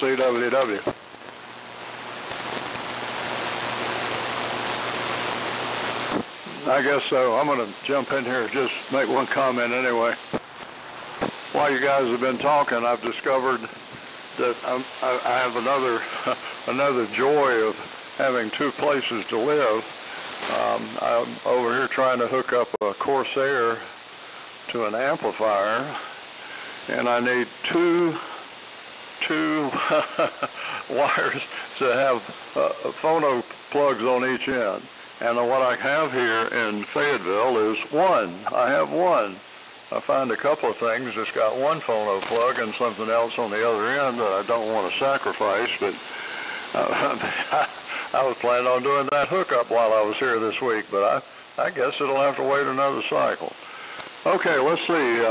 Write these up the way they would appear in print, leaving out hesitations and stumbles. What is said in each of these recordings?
CWW. I guess so. I'm going to jump in here and just make one comment anyway. While you guys have been talking, I've discovered that I have another joy of having two places to live. I'm over here trying to hook up a Corsair to an amplifier, and I need two wires to have phono plugs on each end. And what I have here in Fayetteville is one. I have one. I find a couple of things that's got one phono plug and something else on the other end that I don't want to sacrifice, but I was planning on doing that hookup while I was here this week, but I guess it'll have to wait another cycle. Okay, let's see.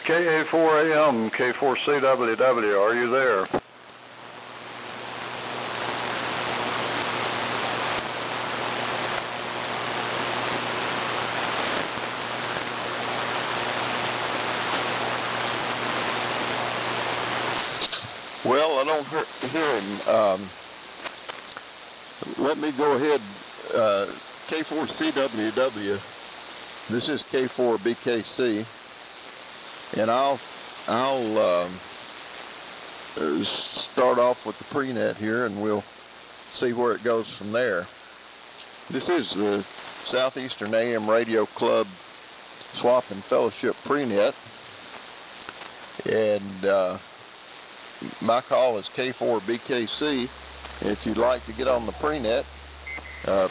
KA4 AM, K4CWW, are you there? Well, I don't hear him. Let me go ahead. K4CWW. This is K4BKC, and I'll start off with the prenet here, and we'll see where it goes from there. This is the Southeastern AM Radio Club Swap and Fellowship prenet, and my call is K4BKC. And if you'd like to get on the prenet,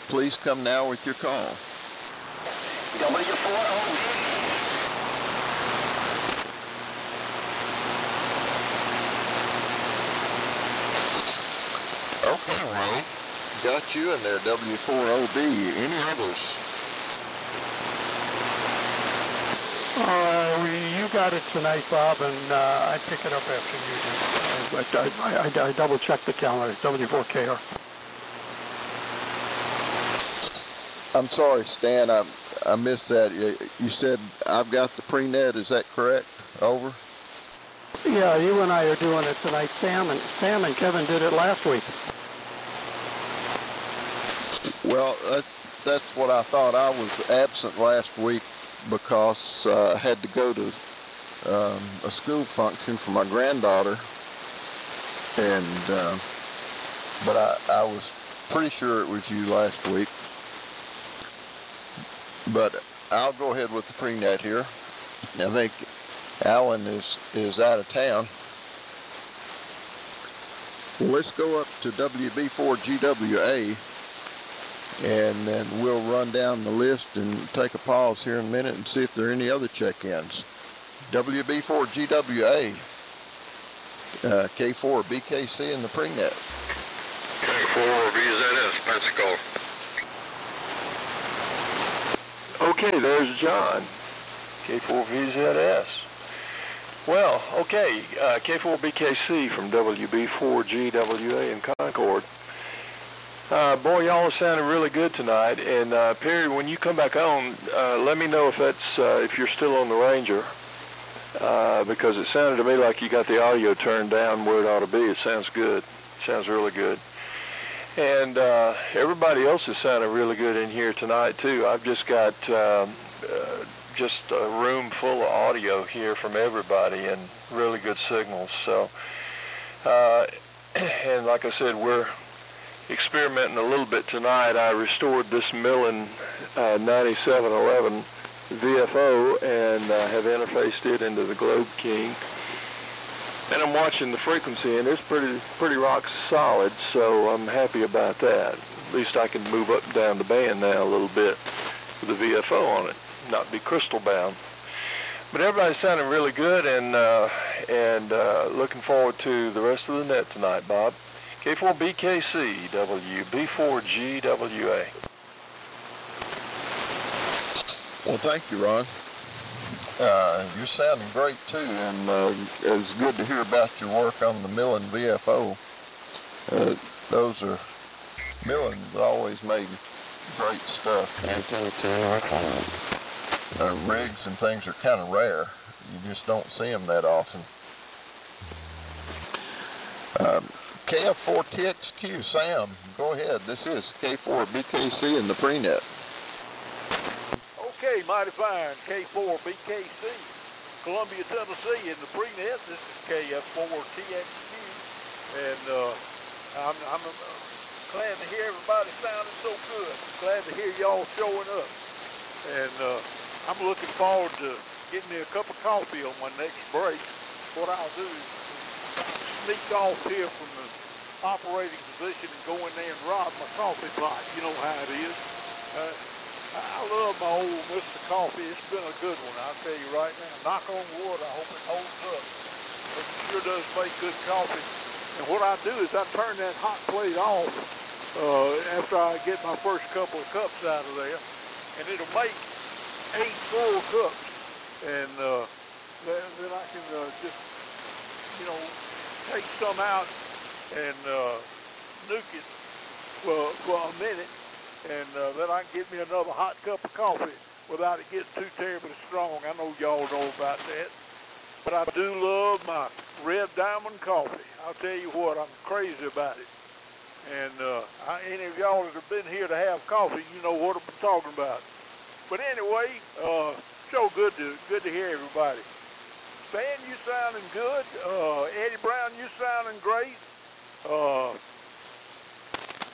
please come now with your call. W4OB. Okay, Ray. Got you in there, W4OB. Any others? You got it tonight, Bob, and I pick it up after you do. But I double-checked the calendar. W4KR. I'm sorry, Stan. I missed that. You said I've got the prenet. Is that correct? Over. Yeah, you and I are doing it tonight. Sam and Kevin did it last week. Well, that's what I thought. I was absent last week because I had to go to a school function for my granddaughter, and but I was pretty sure it was you last week. But I'll go ahead with the prenet here. I think Alan is out of town. Well, let's go up to WB4GWA, and then we'll run down the list and take a pause here in a minute and see if there are any other check-ins. WB4GWA, K4BKC in the prenet. K4VZS, Pensacola. Okay, there's John, K4VZS. Well, okay, K4BKC from WB4GWA in Concord. Boy, y'all are sounding really good tonight. And Perry, when you come back on, let me know if you're still on the Ranger, because it sounded to me like you got the audio turned down where it ought to be. It sounds good. Sounds really good. And everybody else is sounding really good in here tonight too. I've just got just a room full of audio here from everybody and really good signals. So, and like I said, we're experimenting a little bit tonight. I restored this Millen 9711 VFO and have interfaced it into the Globe King. And I'm watching the frequency, and it's pretty rock solid, so I'm happy about that. At least I can move up and down the band now a little bit with the VFO on it, not be crystal bound. But everybody's sounding really good, and looking forward to the rest of the net tonight, Bob. K4BKC, WB4GWA. Well, thank you, Ron. You're sounding great too, and it's good to hear about your work on the Millen VFO. Millen's always made great stuff. Rigs and things are kind of rare. You just don't see them that often. KF4TXQ, Sam, go ahead. This is K4BKC in the prenet. Okay, mighty fine. K4BKC, Columbia, Tennessee in the prenet. This is KF4TXQ, and I'm glad to hear everybody sounding so good. Glad to hear y'all showing up, and I'm looking forward to getting me a cup of coffee on my next break. What I'll do is sneak off here from the operating position and go in there and rob my coffee pot. You know how it is. I love my old Mr. Coffee. It's been a good one, I'll tell you right now. Knock on wood, I hope it holds up. But it sure does make good coffee. And what I do is I turn that hot plate off after I get my first couple of cups out of there, and it'll make 8 full cups. And then I can just, take some out and nuke it for a minute, and then I can get me another hot cup of coffee without it getting too terribly strong. I know y'all know about that, but I do love my Red Diamond coffee. I'll tell you what, I'm crazy about it. And any of y'all that have been here to have coffee, you know what I'm talking about. But anyway, so good to hear everybody. Stan, you sounding good. Eddie Brown, you sounding great.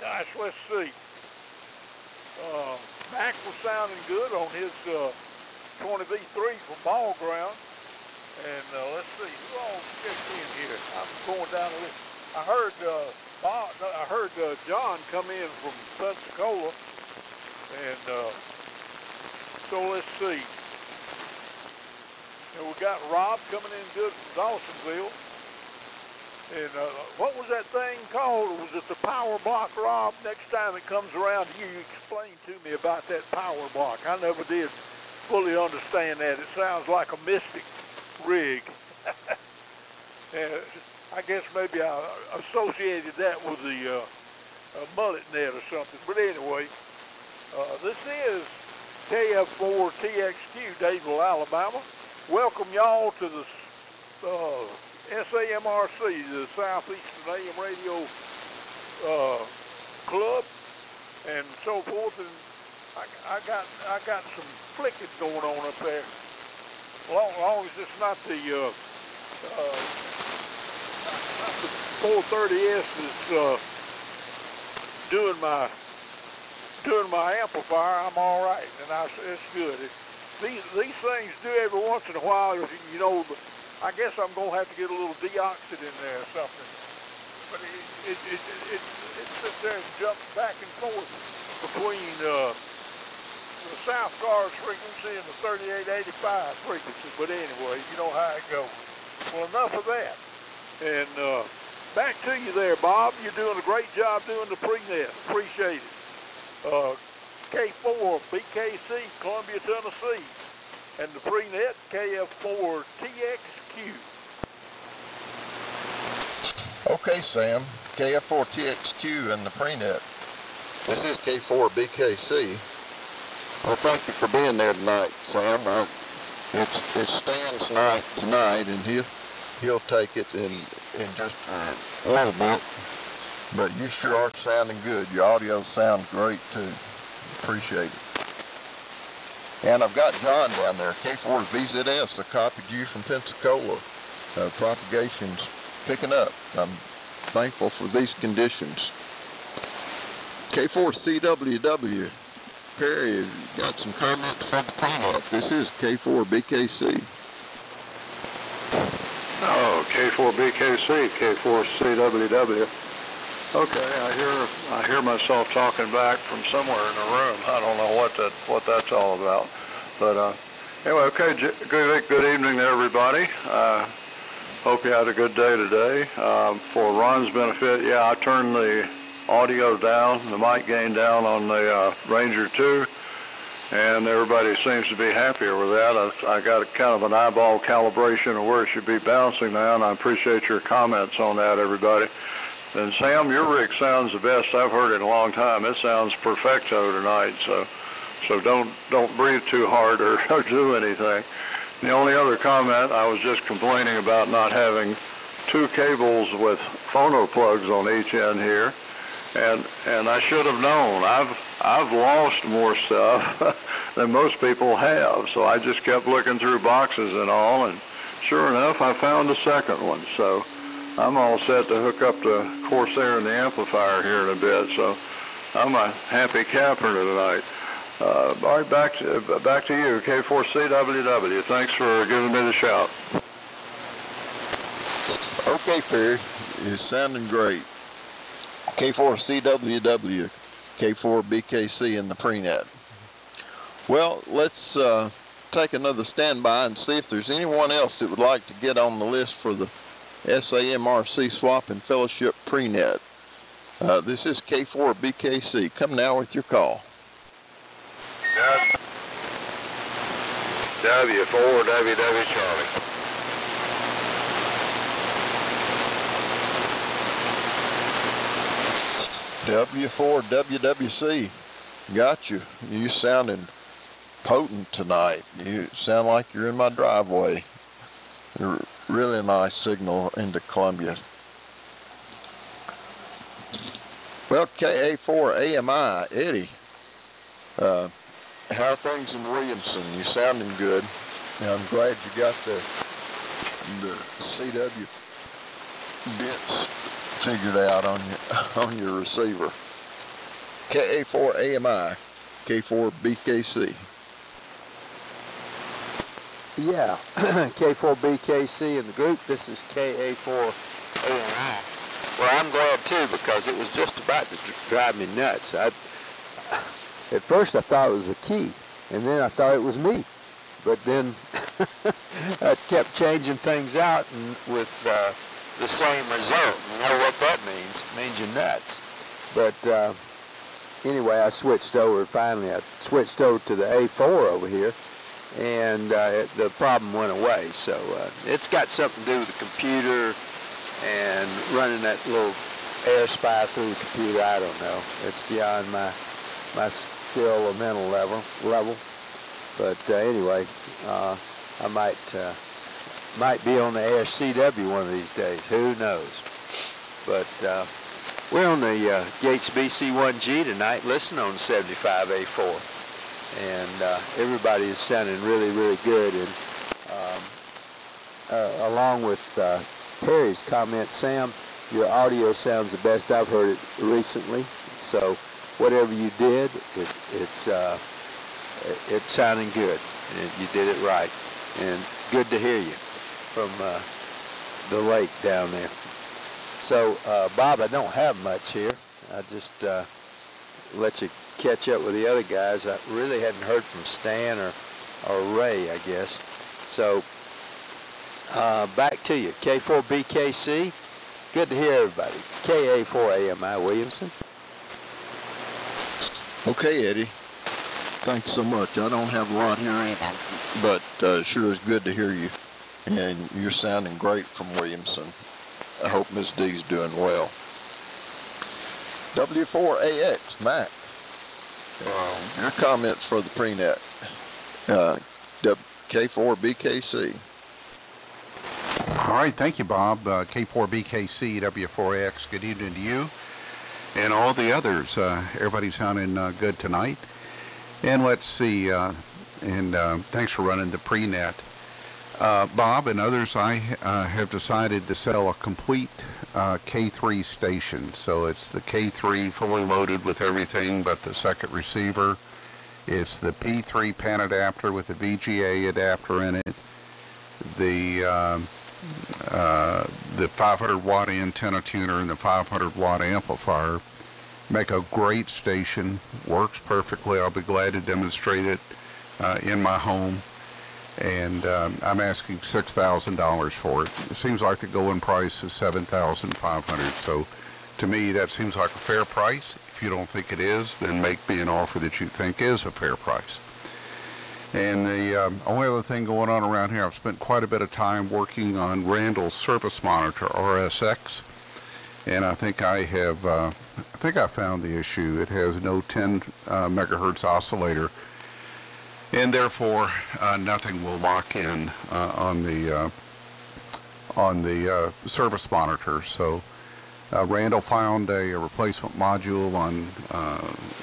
Gosh, let's see. Mac was sounding good on his 20V3 from Ball Ground. And let's see, who all checked in here? I'm going down the list. I heard John come in from Pensacola. And so let's see. And we got Rob coming in good from Dawsonville. And what was that thing called? Was it the power block, Rob? Next time it comes around here, you explain to me about that power block. I never did fully understand that. It sounds like a mystic rig. And I guess maybe I associated that with the mullet net or something. But anyway, this is KF4TXQ, Dadeville, Alabama. Welcome y'all to the SAMRC, the Southeastern AM Radio Club, and so forth. And I got some flicking going on up there. Long as it's not the 430S that's doing my amplifier, I'm all right, and it's good. These things do every once in a while, but I guess I'm going to have to get a little deoxid in there or something. But it sits there and jumps back and forth between the South Cars frequency and the 3885 frequency. But anyway, you know how it goes. Well, enough of that. And back to you there, Bob. You're doing a great job doing the prenet. Appreciate it. K4BKC, Columbia, Tennessee, and the prenet KF4TXQ. Okay, Sam, KF4TXQ and the prenet. This is K4BKC. Well, thank you for being there tonight, Sam. It's Stan's night tonight, and he'll take it in just a little bit. But you sure are sounding good. Your audio sounds great, too. Appreciate it. And I've got John down there, K4VZS. I copied you from Pensacola. Propagation's picking up. I'm thankful for these conditions. K4CWW. Perry, got some comments from the prenet. This is K4BKC. Oh, K4BKC, K4CWW. Okay, I hear myself talking back from somewhere in the room. I don't know what that's all about. But anyway, okay, good evening to everybody. Hope you had a good day today. For Ron's benefit, yeah, I turned the audio down, the mic gain down on the Ranger 2, and everybody seems to be happier with that. I got kind of an eyeball calibration of where it should be bouncing now, and I appreciate your comments on that, everybody. And Sam, your rig sounds the best I've heard in a long time. It sounds perfecto tonight, so don't breathe too hard or do anything. The only other comment, I was just complaining about not having 2 cables with phono plugs on each end here, and I should have known. I've lost more stuff than most people have, so I just kept looking through boxes and all, and sure enough, I found a second one. So I'm all set to hook up the Corsair and the amplifier here in a bit. So I'm a happy camper tonight. All right, back to you, K4CWW. Thanks for giving me the shout. Okay, Perry, you're sounding great. K4CWW, K4BKC in the prenet. Well, let's take another standby and see if there's anyone else that would like to get on the list for the SAMRC Swap and Fellowship prenet. This is K4BKC. Come now with your call. W4WW Charlie. W4WWC. Got you. You sounding potent tonight. You sound like you're in my driveway. Really nice signal into Columbia. Well, KA4AMI, Eddie. How are things in Williamson? You sounding good. I'm glad you got the CW bits figured out on your receiver. KA4AMI, K4BKC. Yeah, K4BKC in the group. This is KA4AMI. Well, I'm glad too, because it was just about to drive me nuts. At first I thought it was the key, and then I thought it was me. But then I kept changing things out, and with the same result. You know what that means? It means you're nuts. But anyway, I switched over. Finally, I switched over to the A4 over here, and the problem went away. So it's got something to do with the computer and running that little air spy through the computer. I don't know. It's beyond my skill or mental level. But anyway, I might be on the AirCW one of these days. Who knows? But we're on the Gates BC1G tonight, listening on 75A4, and everybody is sounding really, really good. And along with Perry's comment, Sam, your audio sounds the best I've heard it recently. So whatever you did, it's sounding good. And you did it right, and good to hear you from the lake down there. So, Bob, I don't have much here. I just let you catch up with the other guys. I really hadn't heard from Stan or Ray, I guess. So, back to you. K4BKC. Good to hear everybody. KA4AMI Williamson. Okay, Eddie. Thanks so much. I don't have a lot here, but sure is good to hear you. And you're sounding great from Williamson. I hope Miss D's doing well. W4AX, Mac. Your comments for the prenet. K4BKC. All right, thank you, Bob. K4BKC, W4AX, good evening to you and all the others. Everybody's sounding good tonight. And let's see, thanks for running the prenet. Bob and others, I have decided to sell a complete K3 station. So it's the K3 fully loaded with everything but the second receiver. It's the P3 pan adapter with the VGA adapter in it. The 500-watt antenna tuner and the 500-watt amplifier make a great station. Works perfectly. I'll be glad to demonstrate it in my home. And I'm asking $6,000 for it. It seems like the going price is $7,500. So to me, that seems like a fair price. If you don't think it is, then make me an offer that you think is a fair price. And the only other thing going on around here, I've spent quite a bit of time working on Randall's Service Monitor, RSX. And I think I found the issue. It has no 10 megahertz oscillator. And therefore, nothing will lock in on on the service monitor. So Randall found a replacement module on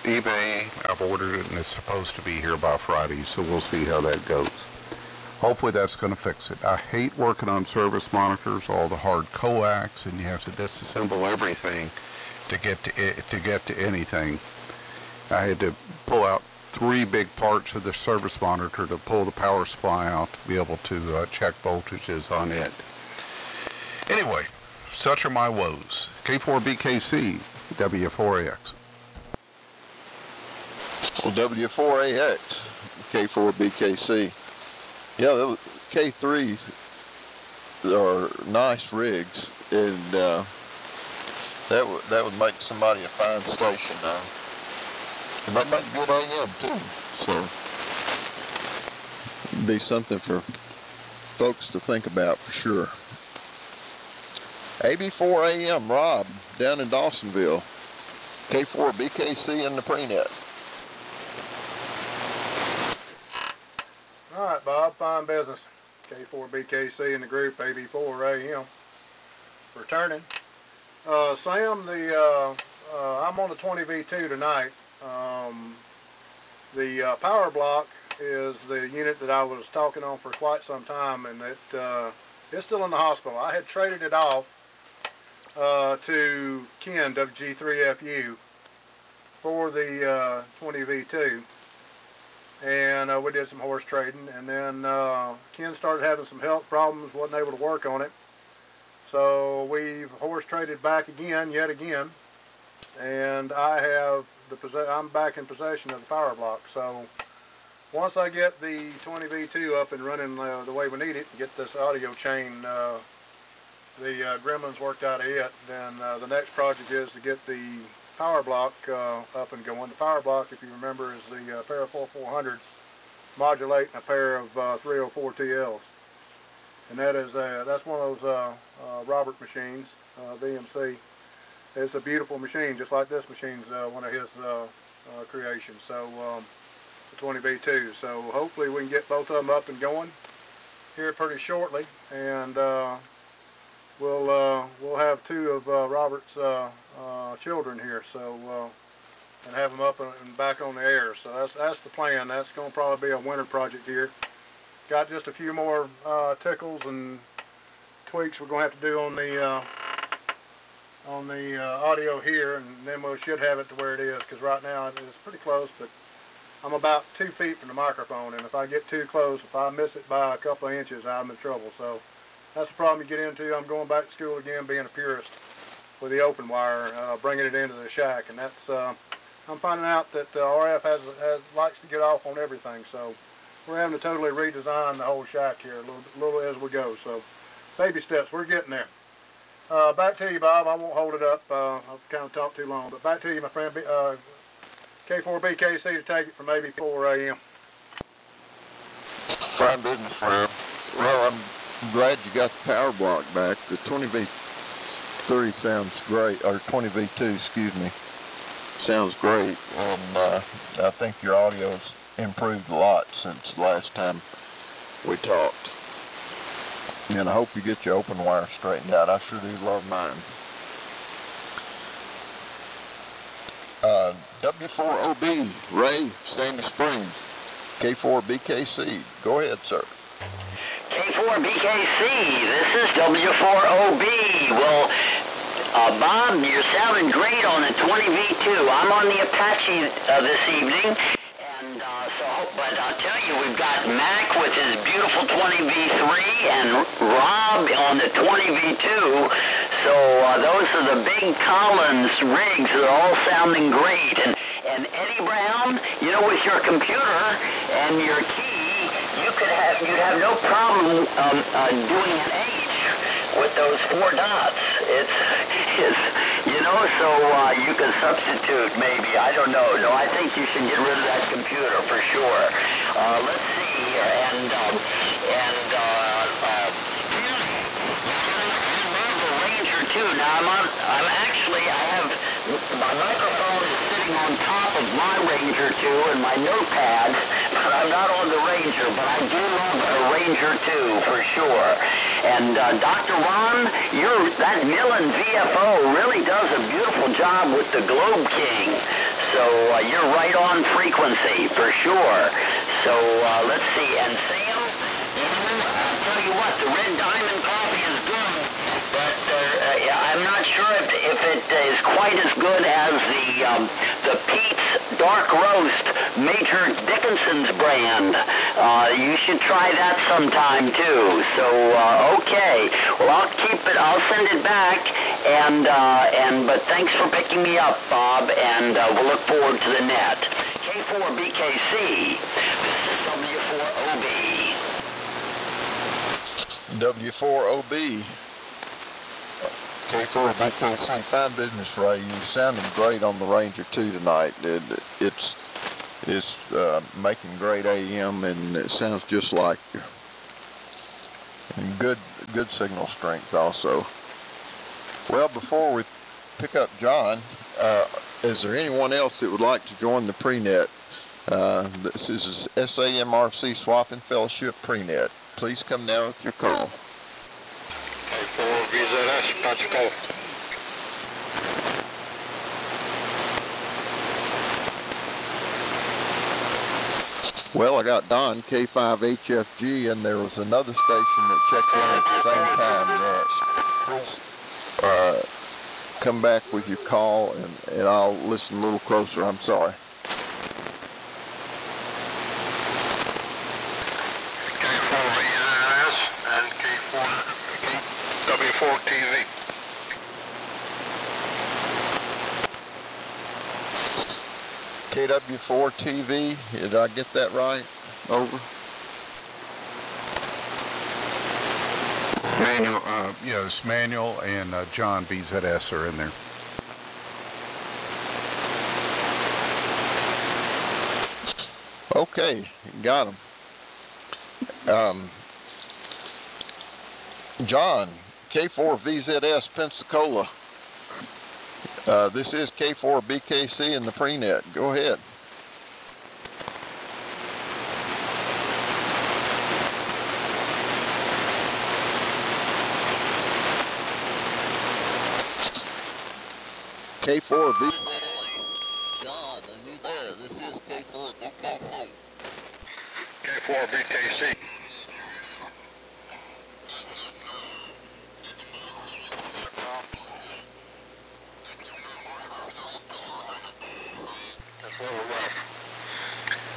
eBay. I've ordered it, and it's supposed to be here by Friday, so we'll see how that goes. Hopefully that's going to fix it. I hate working on service monitors, all the hard coax, and you have to disassemble everything to get to anything. I had to pull out 3 big parts of the service monitor to pull the power supply out to be able to check voltages on it. Anyway, such are my woes. K4BKC, W4AX. Well, W4AX, K4BKC. Yeah, those K3s are nice rigs, and that would make somebody a fine station now. And that make good AM too, so it'd be something for folks to think about for sure. AB4 AM, Rob, down in Dawsonville. K4BKC in the prenet. All right, Bob, fine business. K4BKC in the group, AB4 AM. Returning. Sam, I'm on the 20V2 tonight. The power block is the unit that I was talking on for quite some time, and it's still in the hospital. I had traded it off to Ken, WG3FU, for the 20V2, and we did some horse trading, and then Ken started having some health problems, wasn't able to work on it, so we've horse traded back yet again, and I'm back in possession of the power block. So once I get the 20V2 up and running the way we need it, and get this audio chain, the gremlins worked out of it, then the next project is to get the power block up and going. The power block, if you remember, is the pair of 4400s modulating a pair of 304 TLs, and that's one of those Robert machines, VMC. It's a beautiful machine, just like this machine's one of his creations. So the 20V2. So hopefully we can get both of them up and going here pretty shortly, and we'll have 2 of Robert's children here. So and have them up and back on the air. So that's the plan. That's going to probably be a winter project here. Got just a few more tickles and tweaks we're going to have to do on the audio here, and then we should have it to where it is, because right now it's pretty close, but I'm about 2 feet from the microphone, and if I get too close, if I miss it by a couple of inches, I'm in trouble. So that's the problem you get into. I'm going back to school again, being a purist with the open wire, bringing it into the shack, and that's I'm finding out that RF likes to get off on everything, so we're having to totally redesign the whole shack here a little as we go. So baby steps, we're getting there. Back to you, Bob. I won't hold it up. I've kind of talked too long, but back to you, my friend. K4BKC to take it from AB4 AM. Fine business, friend. Well, I'm glad you got the power block back. The 20V3 sounds great, or 20V2, excuse me, sounds great, and I think your audio's improved a lot since the last time we talked. And I hope you get your open wire straightened out. I sure do love mine. W4OB, Ray, Sandy Springs, K4BKC. Go ahead, sir. K4BKC, this is W4OB. Well, Bob, you're sounding great on the 20V2. I'm on the Apache this evening. But I'll tell you, we've got Mac with his beautiful 20V3 and Rob on the 20V2. So those are the big Collins rigs that are all sounding great. And Eddie Brown, you know, with your computer and your key, you'd have no problem doing an H with those 4 dots. It's you know, so you can substitute maybe. I don't know. No, I think you should get rid of that computer for sure. Let's see here, and the Ranger too. Now I have my microphone is sitting on top of my Ranger 2 and my notepad I'm not on the Ranger, but I do love a Ranger 2 for sure. And Dr. Ron, that Millen VFO really does a beautiful job with the Globe King. So you're right on frequency for sure. So let's see. And Sam, I'll tell you what, the Red Diamond coffee is good, but I'm not sure if it is quite as good as the Pete's Dark Roast Major Dickinson's brand. You should try that sometime too. So okay, well I'll send it back, but thanks for picking me up, Bob, and we'll look forward to the net. K4BKC, this is W4OB. W4OB. K4BKC. Fine business, Ray. You sounding great on the Ranger 2 tonight. It's making great AM, and it sounds just like you. And good signal strength also. Well, before we pick up John, is there anyone else that would like to join the pre-net? This is SAMRC Swap and Fellowship pre-net. Please come down with your call. K4VZS, about to call. Well, I got Don, K5HFG, and there was another station that checked in at the same time. Please come back with your call, and I'll listen a little closer. I'm sorry. K4VZS and W4TV. KW4TV, did I get that right? Over. Manuel, yes, Manuel and John BZS are in there. Okay, got them. John, K4VZS, Pensacola. This is K4BKC in the pre-net. Go ahead. K4B. John, are you there? This is K4BKC. K4BKC.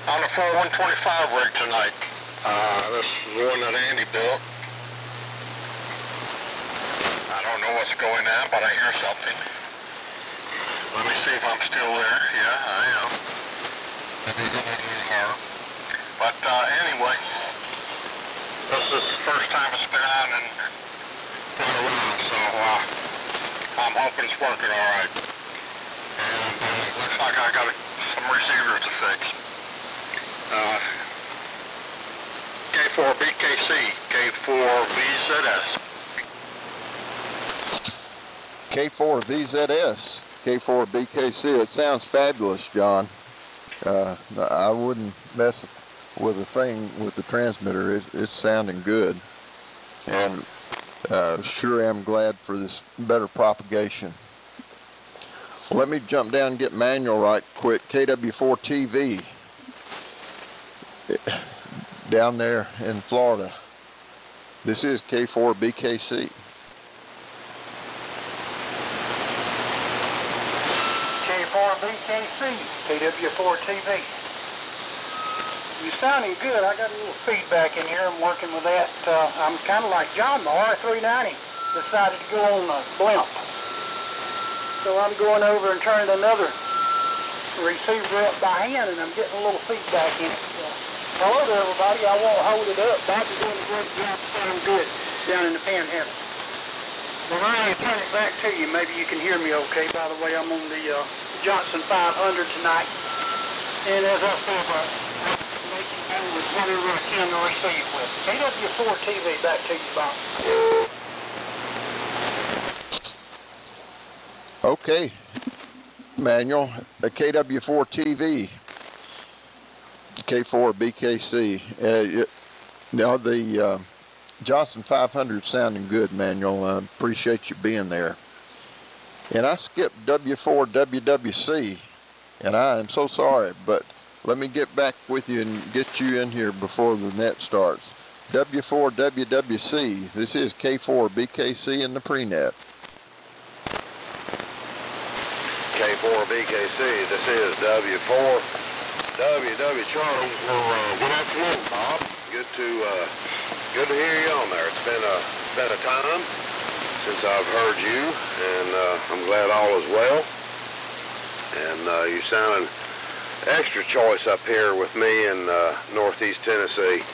On the 4125 rig tonight. This is the one that Andy built. I don't know what's going on, but I hear something. Let me see if I'm still there. Yeah, I am. But anyway, this is the first time it's been on and put around, so I'm hoping it's working all right. And it looks like I got some receivers to fix. K4BKC, K4VZS. K4VZS, K4BKC. It sounds fabulous, John. I wouldn't mess with a thing with the transmitter. It's sounding good. And sure am glad for this better propagation. Well, let me jump down and get Manuel right quick. KW4TV. Down there in Florida. This is K4BKC. K4BKC, KW4TV. You're sounding good. I got a little feedback in here. I'm working with that. I'm kind of like John, my R390 decided to go on a blimp. So I'm going over and turning another receiver up by hand, and I'm getting a little feedback in it. Hello there, everybody. I won't hold it up. Bob's doing a great job sounding good down in the Panhandle. Well, I turn it back to you. Maybe you can hear me okay. By the way, I'm on the Johnson 500 tonight. And as I said, making do with whatever I can to receive with. KW4TV, back to you, Bob. Okay, Manuel, the KW4TV. K4BKC. Now the Johnson 500 sounding good, Manuel. I appreciate you being there. And I skipped W4WWC, and I am so sorry, but let me get back with you and get you in here before the net starts. W4WWC, this is K4BKC in the pre-net. K4BKC, this is W4WW Charlie. Well, good afternoon, Bob. Good to hear you on there. It's been a time since I've heard you, and I'm glad all is well. And you sounded extra choice up here with me in Northeast Tennessee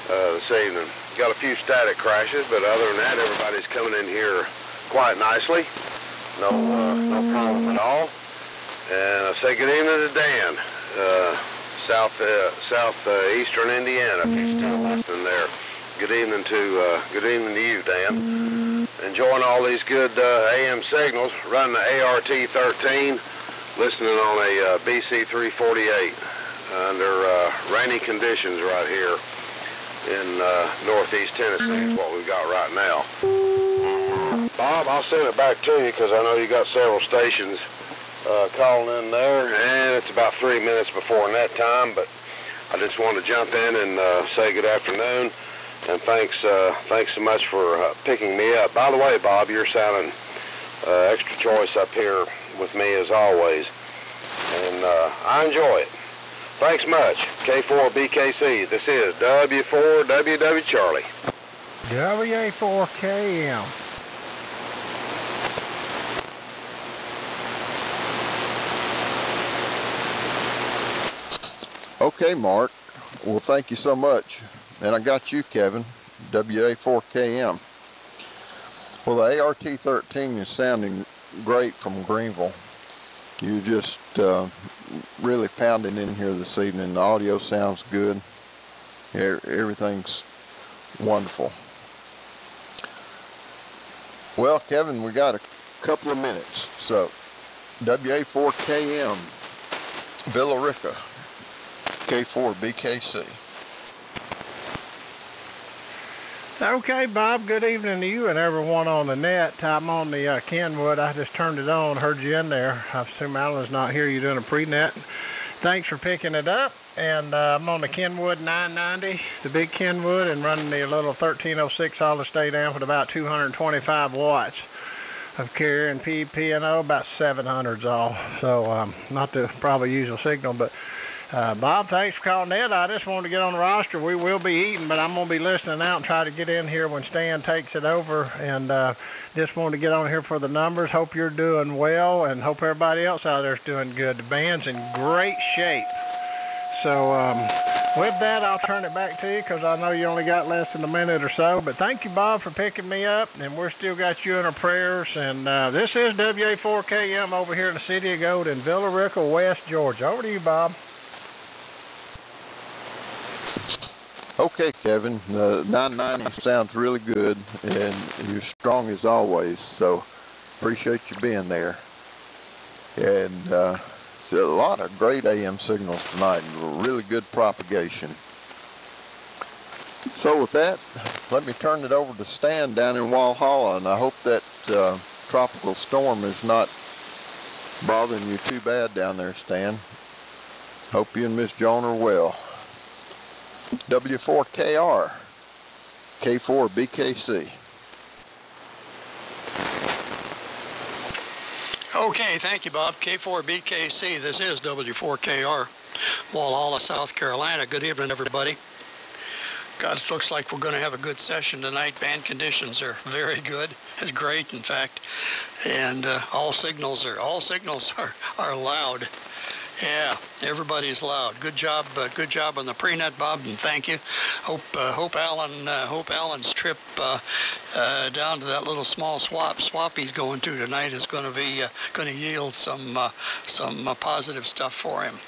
this evening. Got a few static crashes, but other than that, everybody's coming in here quite nicely. No problem at all. And I say good evening to Dan, southeastern Indiana. If you're still listening there, good evening to you, Dan. Enjoying all these good AM signals. Running the ART 13, listening on a BC 348 under rainy conditions right here in Northeast Tennessee. Is what we've got right now. Bob, I'll send it back to you because I know you got several stations calling in there, and it's about 3 minutes before net time, but I just wanted to jump in and say good afternoon, and thanks so much for picking me up. By the way, Bob, you're sounding extra choice up here with me as always, and I enjoy it. Thanks much. K4BKC, this is W4WW Charlie. WA4KM. Okay, Mark. Well, thank you so much. And I got you, Kevin, WA4KM. Well, the ART-13 is sounding great from Greenville. You just really pounding in here this evening. The audio sounds good. Everything's wonderful. Well, Kevin, we got a couple of minutes. So, WA4KM, Villarica, K4BKC. Okay, Bob, good evening to you and everyone on the net. I'm on the Kenwood. I just turned it on, heard you in there. I assume Alan's not here. You're doing a pre-net. Thanks for picking it up. And I'm on the Kenwood 990, the big Kenwood, and running the little 1306 solid-state amp with about 225 watts of carrier and P&O, about 700s all. So not the probably usual signal, but Bob, thanks for calling in. I just wanted to get on the roster. We will be eating, but I'm going to be listening out and try to get in here when Stan takes it over. And just wanted to get on here for the numbers. Hope you're doing well, and hope everybody else out there is doing good. The band's in great shape. So with that, I'll turn it back to you because I know you only got less than a minute or so. But thank you, Bob, for picking me up, and we're still got you in our prayers. And this is WA4KM over here in the City of Gold in Villarica, West Georgia. Over to you, Bob. Okay, Kevin, 990 sounds really good, and you're strong as always, so appreciate you being there. And a lot of great AM signals tonight, really good propagation. So with that, let me turn it over to Stan down in Walhalla, and I hope that tropical storm is not bothering you too bad down there, Stan. Hope you and Miss Joan are well. W4KR, K4BKC. Okay, thank you, Bob. K4BKC, this is W4KR, Walhalla, South Carolina. Good evening, everybody. God, it looks like we're going to have a good session tonight. Band conditions are very good. It's great, in fact. And all signals are loud. Yeah, everybody's loud. Good job on the pre-net, Bob, and thank you. Hope Alan's trip down to that little small swap he's going to tonight is going to yield some positive stuff for him.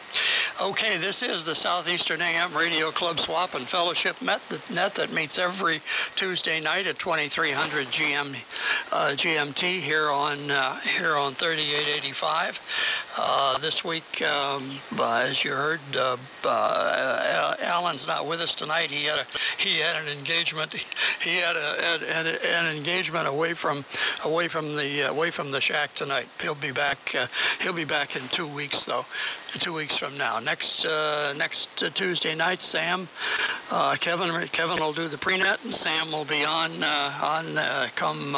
Okay, this is the Southeastern AM Radio Club Swap and Fellowship Net that meets every Tuesday night at 2300 GMT here on 3885. This week as you heard, Alan's not with us tonight. He had an engagement. He had an engagement away from the shack tonight. He'll be back in 2 weeks though. 2 weeks from now. Next Tuesday night, Sam, Kevin will do the pre-net, and Sam will be on come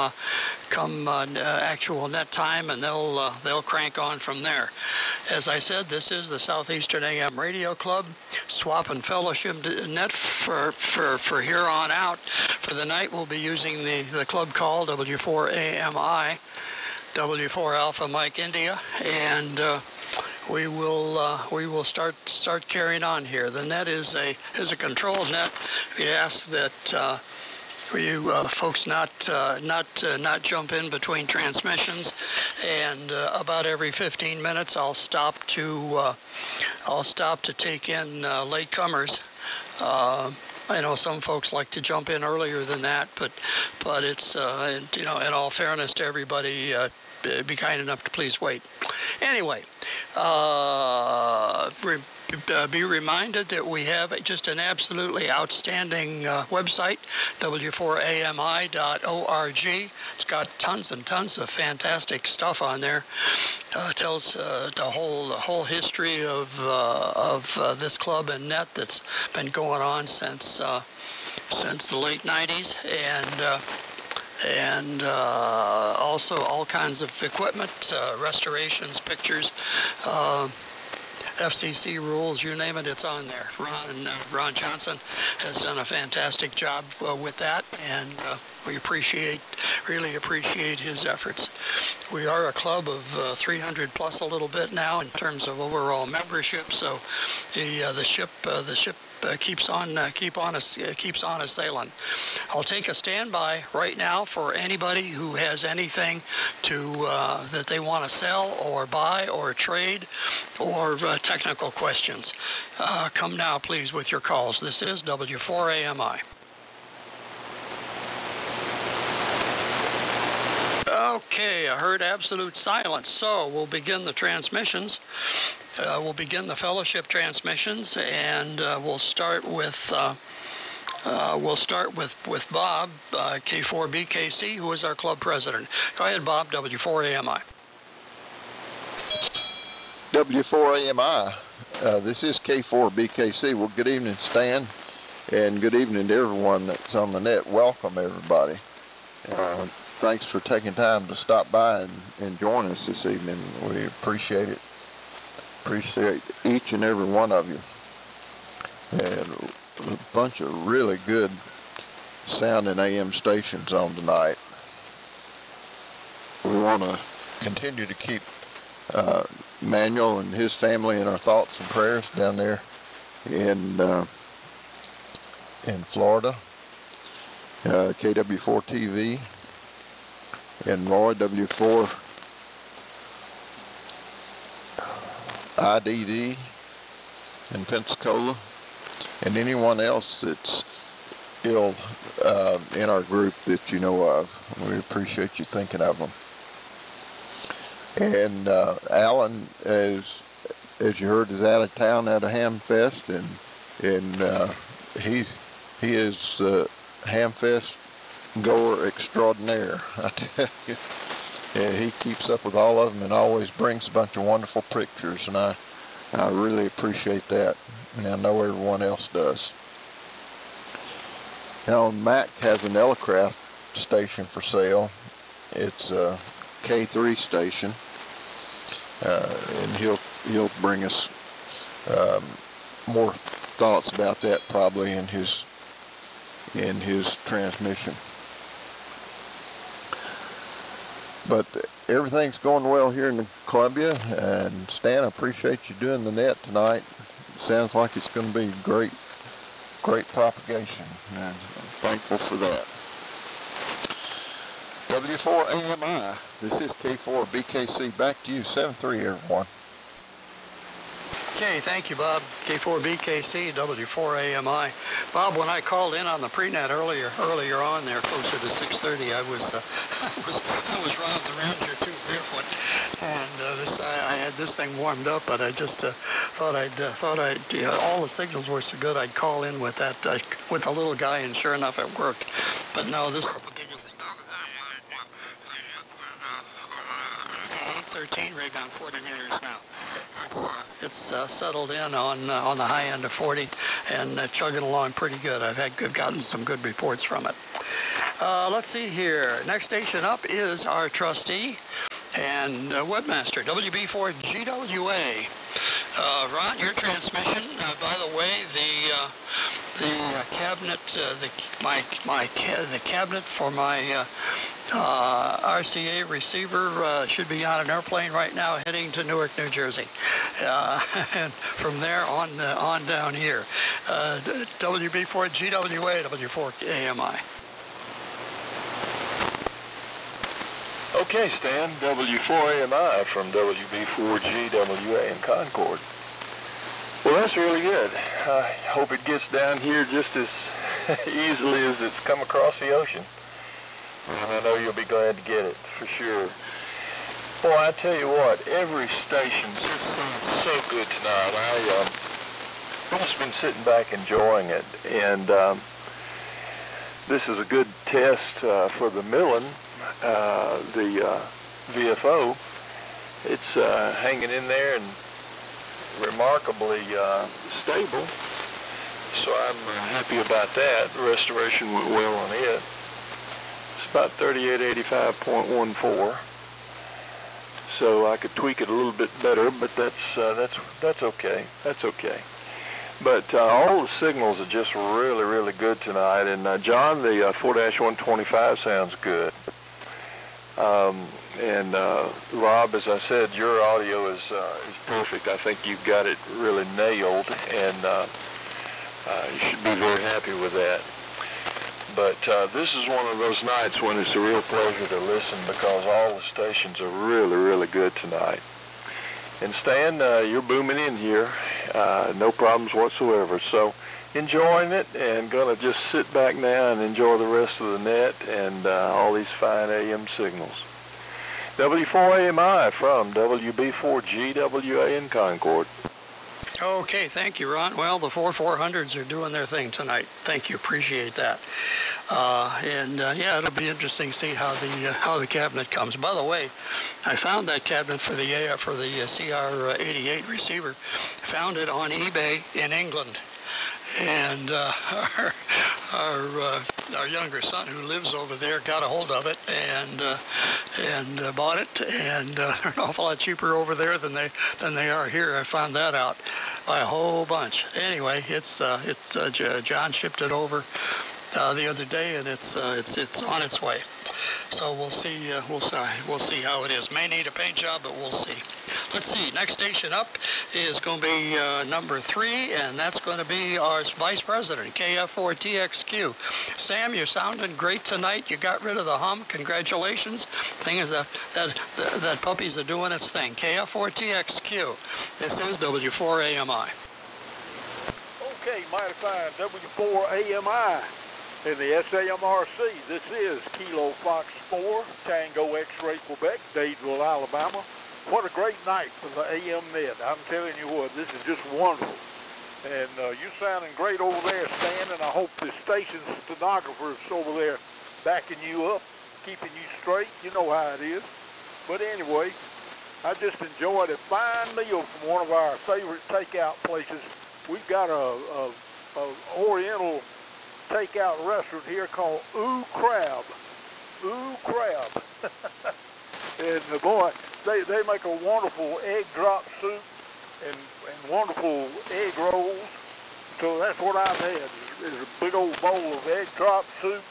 actual net time, and they'll crank on from there. As I said, this is the Southeastern AM Radio Club Swap and Fellowship Net for here on out. For the night, we'll be using the club call W4AMI, W4 Alpha Mike India, and we will start carrying on here. The net is a controlled net. We ask that you folks not jump in between transmissions, and about every 15 minutes I'll stop to take in latecomers. I know some folks like to jump in earlier than that, but it's in all fairness to everybody, be kind enough to please wait. Anyway, be reminded that we have just an absolutely outstanding website, w4ami.org. It's got tons and tons of fantastic stuff on there. Tells the whole history of this club and net that's been going on since the late 90s, and also all kinds of equipment, restorations, pictures, FCC rules, you name it, it's on there. Ron Johnson has done a fantastic job with that, and we really appreciate his efforts. We are a club of 300 plus a little bit now in terms of overall membership, so the ship keeps on sailing. I'll take a standby right now for anybody who has anything that they want to sell or buy or trade or technical questions. Come now, please, with your calls. This is W4AMI. Okay, I heard absolute silence, so we'll begin the transmissions. We'll begin the fellowship transmissions, and we'll start with Bob, K4BKC, who is our club president. Go ahead, Bob, W4AMI. W4AMI, this is K4BKC. Well, good evening, Stan, and good evening to everyone that's on the net. Welcome, everybody. Thanks for taking time to stop by and join us this evening. We appreciate it. Appreciate each and every one of you. And a bunch of really good sounding AM stations on tonight. We want to continue to keep Manuel and his family in our thoughts and prayers down there in Florida. KW4 TV. And Roy, W4 IDD in Pensacola, and anyone else that's ill in our group that you know of. We appreciate you thinking of them. And Alan, as you heard, is out of town at a Hamfest, and he is Hamfest goer extraordinaire, I tell you. Yeah, he keeps up with all of them and always brings a bunch of wonderful pictures, and I really appreciate that, and I know everyone else does. Now, Mac has an Elecraft station for sale. It's a K3 station, and he'll bring us more thoughts about that probably in his transmission. But everything's going well here in Columbia, and Stan, I appreciate you doing the net tonight. It sounds like it's going to be great propagation, and I'm thankful for that. W4AMI, this is K4BKC. Back to you, 7-3, everyone. Okay, thank you, Bob. K4BKC, W4AMI. Bob, when I called in on the pre-net earlier on there, closer to 6:30, I was running around here too barefoot, and I had this thing warmed up, but I just thought all the signals were so good I'd call in with that with the little guy, and sure enough it worked. But no, this 13 rig on 40 meters now. It's settled in on the high end of 40 and chugging along pretty good. I've gotten some good reports from it. Let's see here. Next station up is our trustee and webmaster, WB4GWA. Ron, your transmission. By the way, the cabinet, the cabinet for my RCA receiver should be on an airplane right now heading to Newark, New Jersey, and from there on down here. WB4GWA, W4AMI. Okay, Stan, W4AMI from WB4GWA in Concord. Well, that's really good. I hope it gets down here just as easily as it's come across the ocean. And I know you'll be glad to get it, for sure. Boy, I tell you what, every station's just so good tonight. I've just been sitting back enjoying it. And this is a good test for the Millen, the VFO. It's hanging in there and remarkably stable. So I'm happy about that. The restoration went well on it. It's about 3885.14, so I could tweak it a little bit better, but that's okay. That's okay. But all the signals are just really, really good tonight. And John, the 4-125 sounds good. And Rob, as I said, your audio is perfect. I think you've got it really nailed, and you should be very happy with that. But this is one of those nights when it's a real pleasure to listen, because all the stations are really, really good tonight. And Stan, you're booming in here, no problems whatsoever. So enjoying it, and going to just sit back now and enjoy the rest of the net and all these fine AM signals. W4AMI from WB4GWA in Concord. Okay, thank you, Ron. Well, the 400s are doing their thing tonight. Thank you, appreciate that. Yeah, it'll be interesting to see how the cabinet comes. By the way, I found that cabinet for the CR88 receiver. Found it on eBay in England. And our younger son, who lives over there, got a hold of it and bought it. And they're an awful lot cheaper over there than they are here. I found that out by a whole bunch. Anyway, John shipped it over the other day, and it's on its way. So we'll see how it is. May need a paint job, but we'll see. Let's see. Next station up is going to be number 3, and that's going to be our Vice President, KF4TXQ. Sam, you're sounding great tonight. You got rid of the hum. Congratulations. Thing is that puppy's are doing its thing. KF4TXQ. This is W4AMI. Okay, mighty fine. W4AMI. In the SAMRC, this is Kilo Fox 4, Tango X-Ray Quebec, Dadeville, Alabama. What a great night for the AM Net. I'm telling you what, this is just wonderful. And you're sounding great over there, Stan, and I hope the station stenographers over there backing you up, keeping you straight. You know how it is. But anyway, I just enjoyed a fine meal from one of our favorite takeout places. We've got a Oriental takeout restaurant here called Ooh Crab. Ooh Crab. And boy, they make a wonderful egg drop soup and wonderful egg rolls. So that's what I've had. Is a big old bowl of egg drop soup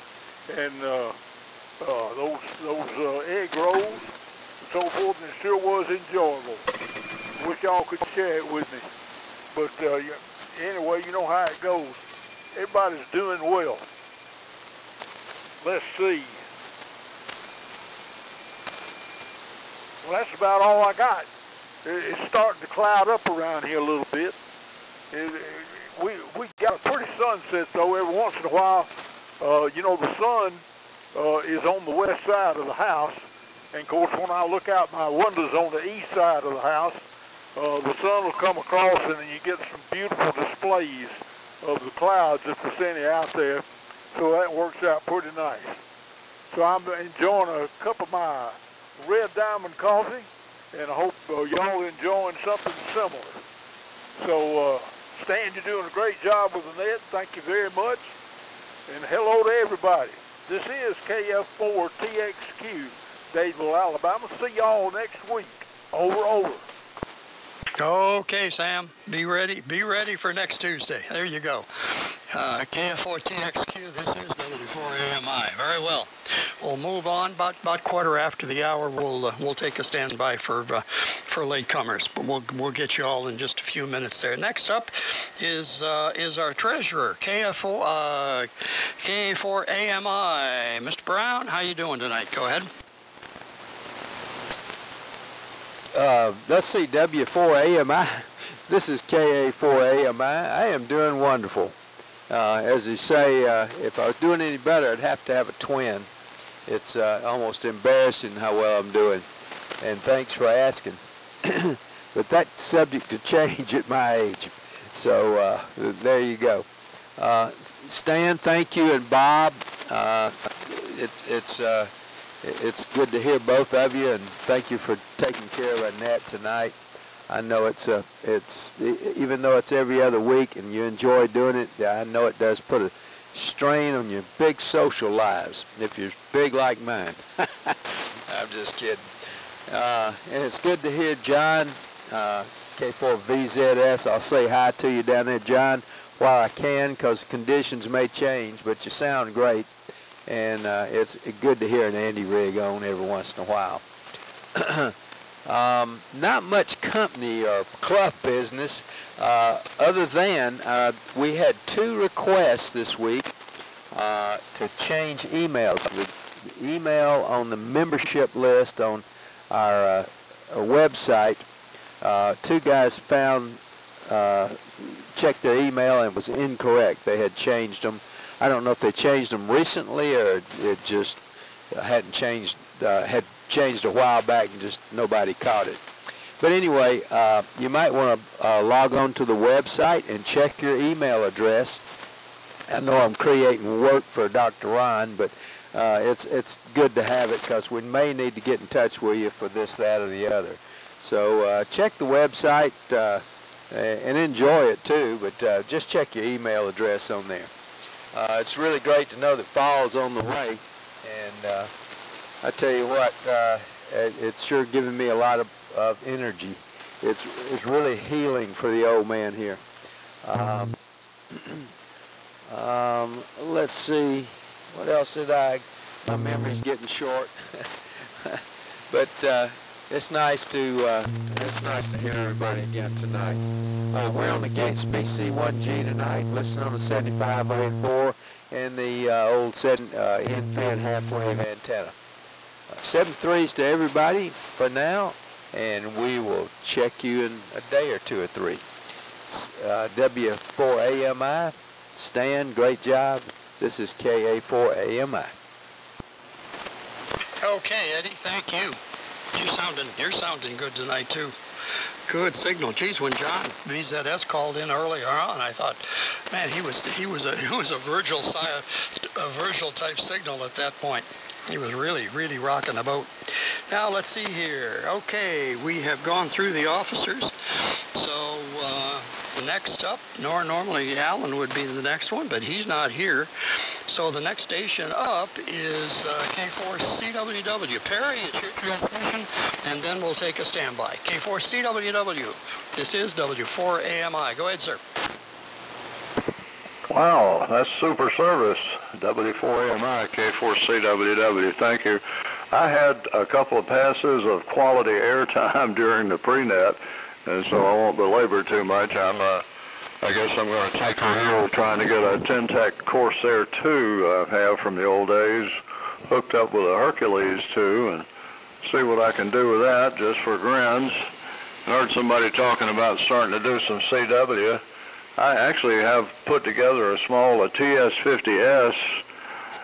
and those egg rolls and so forth, and it sure was enjoyable. Wish y'all could share it with me. But anyway, you know how it goes. Everybody's doing well. Let's see. Well, that's about all I got. It's starting to cloud up around here a little bit. We got a pretty sunset, though. Every once in a while, you know, the sun is on the west side of the house. And, of course, when I look out my windows on the east side of the house, the sun will come across and then you get some beautiful displays of the clouds if there's any out there. So that works out pretty nice. So I'm enjoying a cup of my Red Diamond coffee, and I hope y'all enjoying something similar. So, Stan, you're doing a great job with the net. Thank you very much. And hello to everybody. This is KF4TXQ, Dadeville, Alabama. See y'all next week. Over. Okay, Sam. Be ready for next Tuesday. There you go. KF4TXQ, this is W4AMI. Very well. We'll move on. About quarter after the hour, we'll take a standby for latecomers. But we'll get you all in just a few minutes there. Next up is our treasurer, KF4AMI. Mr. Brown, how you doing tonight? Go ahead. Let's see, W4AMI. This is KA4AMI. I am doing wonderful. As they say, if I was doing any better, I'd have to have a twin. It's almost embarrassing how well I'm doing. And thanks for asking. But that's subject to change at my age. So there you go. Stan, thank you, and Bob. It's good to hear both of you, and thank you for taking care of Annette tonight. I know it's even though it's every other week and you enjoy doing it, I know it does put a strain on your big social lives if you're big like mine. I'm just kidding. And it's good to hear John, K4VZS. I'll say hi to you down there, John, while I can, because conditions may change, but you sound great. And it's good to hear an Andy rig on every once in a while. Not much company or club business, other than we had 2 requests this week to change emails. The email on the membership list on our website, 2 guys checked their email and it was incorrect. They had changed them. I don't know if they changed them recently or it just hadn't changed, had changed a while back and just nobody caught it. But anyway, you might want to log on to the website and check your email address. I know I'm creating work for Dr. Ron, but it's good to have it because we may need to get in touch with you for this, that, or the other. So check the website and enjoy it too, but just check your email address on there. It's really great to know that fall's on the way, and I tell you what, it's sure giving me a lot of energy. It's really healing for the old man here. Let's see, what else did my memory's getting short. But it's nice to hear everybody again tonight. We're on the Gates BC1G tonight, listening on the 7584 and the old in-fan half-wave antenna. 7.3s to everybody for now, and we will check you in a day or 2 or 3. W4AMI, Stan, great job. This is KA4AMI. Okay, Eddie, thank you. You're sounding good tonight too. Good signal. Geez, when John VZS called in earlier on, I thought, man, he was a Virgil type signal at that point. He was really rocking the boat. Now let's see here. Okay, we have gone through the officers. So the next up, normally Alan would be the next one, but he's not here. So the next station up is K4CWW. Perry, it's your transmission, and then we'll take a standby. K4CWW. This is W4AMI. Go ahead, sir. Wow, that's super service. W4AMI, K4CWW. Thank you. I had a couple of passes of quality airtime during the pre-net, and so I won't belabor too much. I guess I'm going to take a role trying to get a Tentec Corsair 2 I have from the old days hooked up with a Hercules 2 and see what I can do with that just for grins. I heard somebody talking about starting to do some CW. I actually have put together a TS50S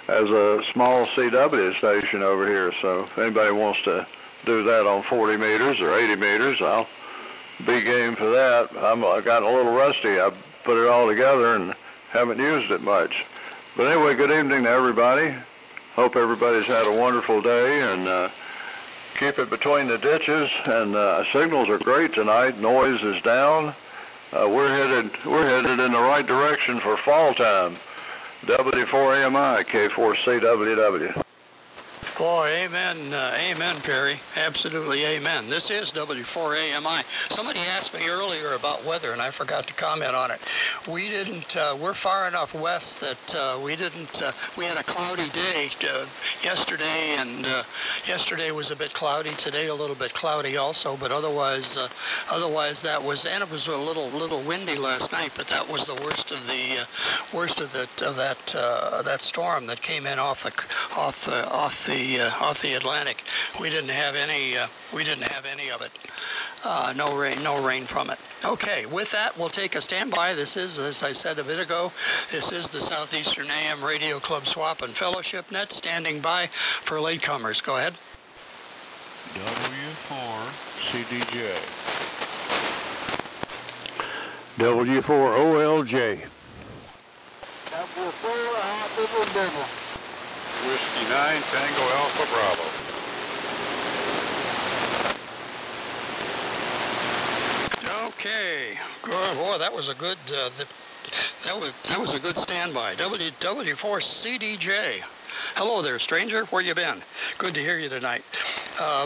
as a small CW station over here, so if anybody wants to do that on 40 meters or 80 meters, I'll be game for that. I got a little rusty. I put it all together and haven't used it much. But anyway, good evening to everybody. Hope everybody's had a wonderful day, and keep it between the ditches. And signals are great tonight. Noise is down. We're headed in the right direction for fall time. W4AMI, K4CWW. Boy, amen, amen, Perry. Absolutely amen. This is W4AMI. Somebody asked me earlier about weather, and I forgot to comment on it. We didn't, we're far enough west that we had a cloudy day yesterday, and yesterday was a bit cloudy. Today a little bit cloudy also, but otherwise that was, and it was a little windy last night, but that was the worst of that storm that came in off the Atlantic. We didn't have any of it. No rain from it. Okay, with that, we'll take a standby. This is, as I said a bit ago, this is the Southeastern AM Radio Club Swap and Fellowship Net, standing by for latecomers. Go ahead. W4CDJ. W4OLJ. W4 Whiskey 9 Tango Alpha Bravo. Okay, good. Boy, that was a good. That was a good standby. W4CDJ. Hello there, stranger. Where you been? Good to hear you tonight.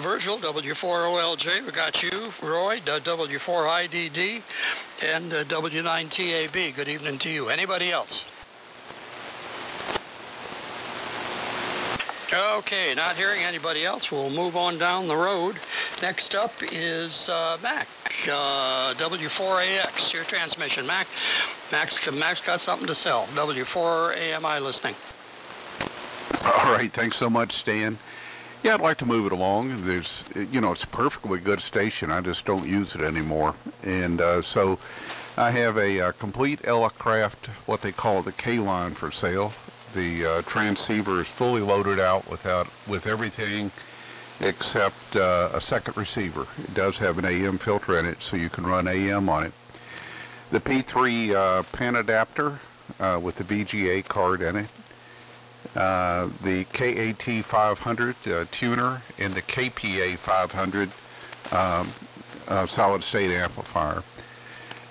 Virgil, W4OLJ. We got you, Roy, W4IDD, and W9TAB. Good evening to you. Anybody else? Okay, not hearing anybody else. We'll move on down the road. Next up is Mac, W4AX, your transmission. Mac's got something to sell. W4AMI listening. All right, thanks so much, Stan. Yeah, I'd like to move it along. There's, it's a perfectly good station. I just don't use it anymore. And so I have a complete Elecraft, what they call the K-line, for sale. The transceiver is fully loaded out with everything except a second receiver. It does have an AM filter in it, so you can run AM on it. The P3 pen adapter with the VGA card in it. The KAT 500 tuner and the KPA 500 solid state amplifier.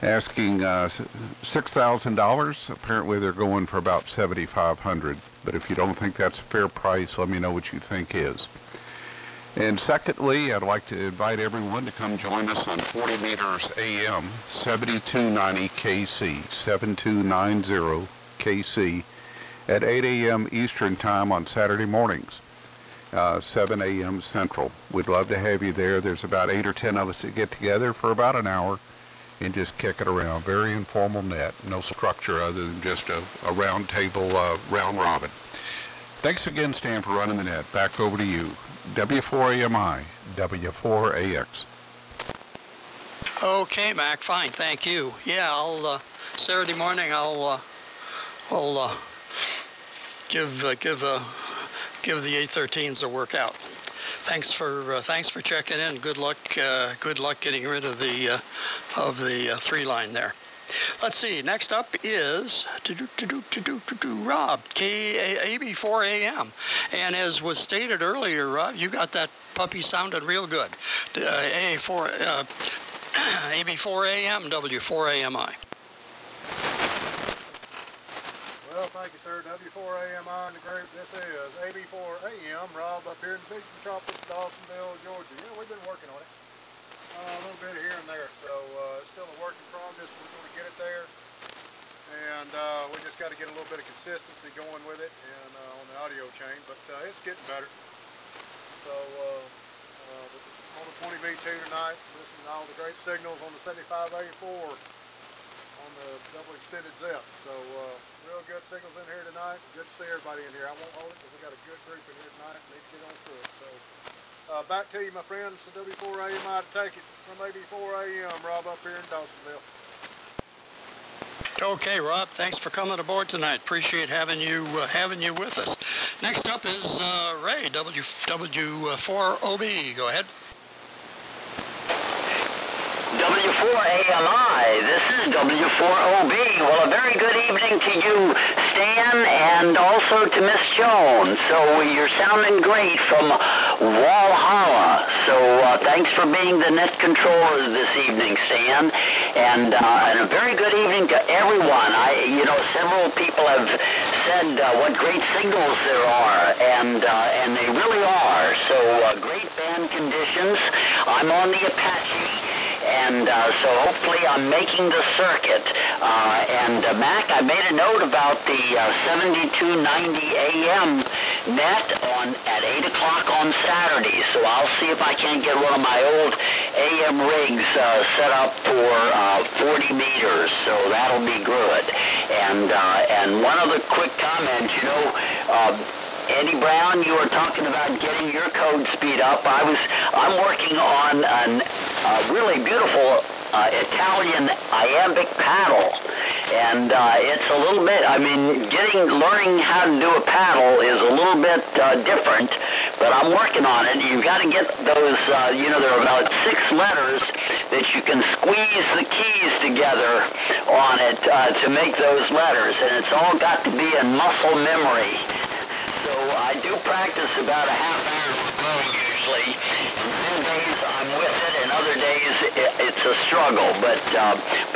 Asking $6,000. Apparently they're going for about $7,500. But if you don't think that's a fair price, let me know what you think is. And secondly, I'd like to invite everyone to come join us on 40 meters AM, 7290 KC, 7290 KC, at 8 a.m. Eastern Time on Saturday mornings, 7 a.m. Central. We'd love to have you there. There's about 8 or 10 of us that get together for about an hour and just kick it around. Very informal net, no structure other than just a round table, round robin. Thanks again, Stan, for running the net. Back over to you. W4AMI, W4AX. Okay, Mac, fine, thank you. Yeah, I'll Saturday morning I'll give the 813s a workout. Thanks for checking in. Good luck getting rid of the 3-line there. Let's see. Next up is Rob, AB4AM, and as was stated earlier, Rob, you got that puppy sounding real good. AB4AM, W4AMI. Well, thank you, sir. W4AMI in the group. This is AB4AM, Rob, up here in the Big Metropolis, Dawsonville, Georgia. We've been working on it. A little bit here and there, so it's still a work in progress. We're going to get it there, and we just got to get a little bit of consistency going with it and on the audio chain, but it's getting better. So on the 20V2 tonight, listening to all the great signals on the 75A4 on the double extended ZEP. So real good signals in here tonight. Good to see everybody in here. I won't hold it because we got a good group in here tonight. Need to get on through it. So back to you, my friends. The W4AMI to take it from AB4AM. Rob up here in Dawsonville. Okay, Rob. Thanks for coming aboard tonight. Appreciate having you with us. Next up is Ray, W4OB. Go ahead. W4 W4AMI. This is W4OB. Well, a very good evening to you, Stan, and also to Miss Jones. So you're sounding great from Walhalla. So thanks for being the net controller this evening, Stan. And a very good evening to everyone. Several people have said what great signals there are, and they really are. So great band conditions. I'm on the Apache, and so hopefully I'm making the circuit. Mac, I made a note about the 7290 AM net at 8 o'clock on Saturday, so I'll see if I can't get one of my old AM rigs set up for 40 meters, so that'll be good. And one other quick comment, Eddie Brown, you were talking about getting your code speed up. I'm working on a really beautiful Italian iambic paddle, and it's a little bit. Learning how to do a paddle is a little bit different, but I'm working on it. You've got to get those. There are about 6 letters that you can squeeze the keys together on it to make those letters, and it's all got to be in muscle memory. So I do practice about a half hour a day usually. And some days I'm with it, and other days it's a struggle. But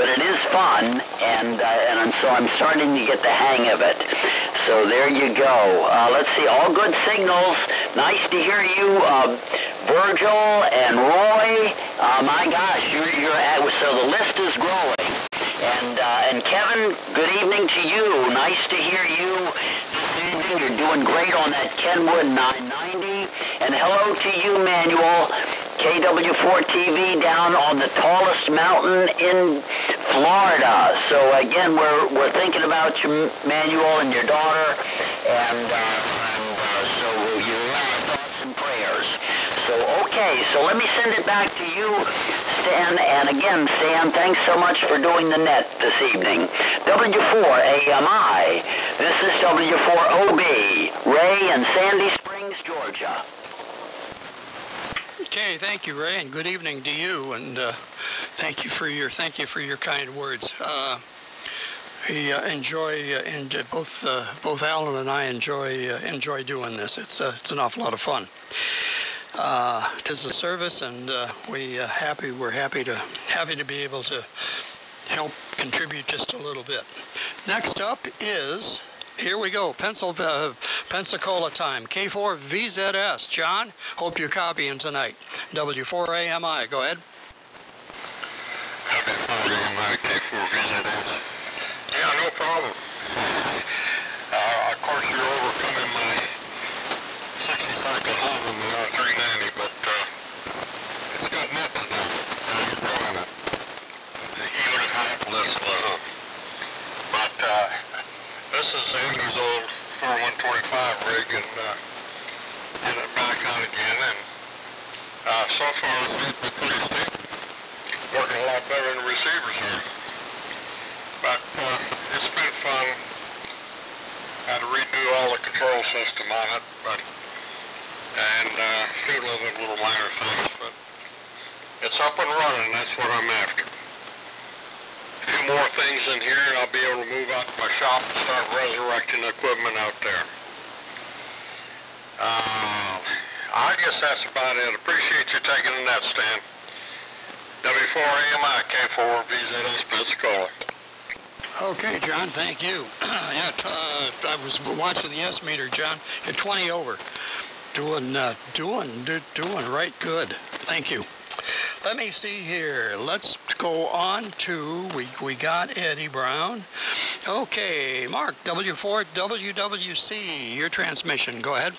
it is fun, and so I'm starting to get the hang of it. So there you go. Let's see, all good signals. Nice to hear you, Virgil and Roy. My gosh, so the list is growing. And Kevin, good evening to you. Nice to hear you. You're doing great on that Kenwood 990. And hello to you, Manuel, KW4TV down on the tallest mountain in Florida. So again, we're thinking about you, Manuel, and your daughter, and so you're in our thoughts and prayers. So okay, so let me send it back to you, Stan. And again, Stan, thanks so much for doing the net this evening. W4AMI. This is W4OB, Ray in Sandy Springs, Georgia. Okay, thank you, Ray, and good evening to you. And thank you for your kind words. Both Alan and I enjoy doing this. It's an awful lot of fun. It is a service, and we're happy to be able to help contribute just a little bit. Next up is, here we go, Pensacola time, K4VZS. John, hope you're copying tonight. W4AMI, go ahead. W4AMI, K4VZS. Yeah, no problem. Of course, you're overcoming my 60 cycle hub in the R390, but it's got nothing now. You're doing it. Even if I have less love. But this is Andrew's old 4125 rig, and getting it back on again, and so far it's been pretty stable. Working a lot better than the receivers are. But it's been fun. Had to redo all the control system on it, and few little minor things, but it's up and running. That's what I'm after. A few more things in here, and I'll be able to move out to my shop and start resurrecting equipment out there. I guess that's about it. Appreciate you taking the net, Stan. W4AMI, K4VZS, Pensacola. Okay, John, thank you. I was watching the S-meter, John. You're 20 over. Doing right good. Thank you. Let me see here. Let's go on to, we got Eddie Brown. Okay, Mark, W4WWC, your transmission. Go ahead.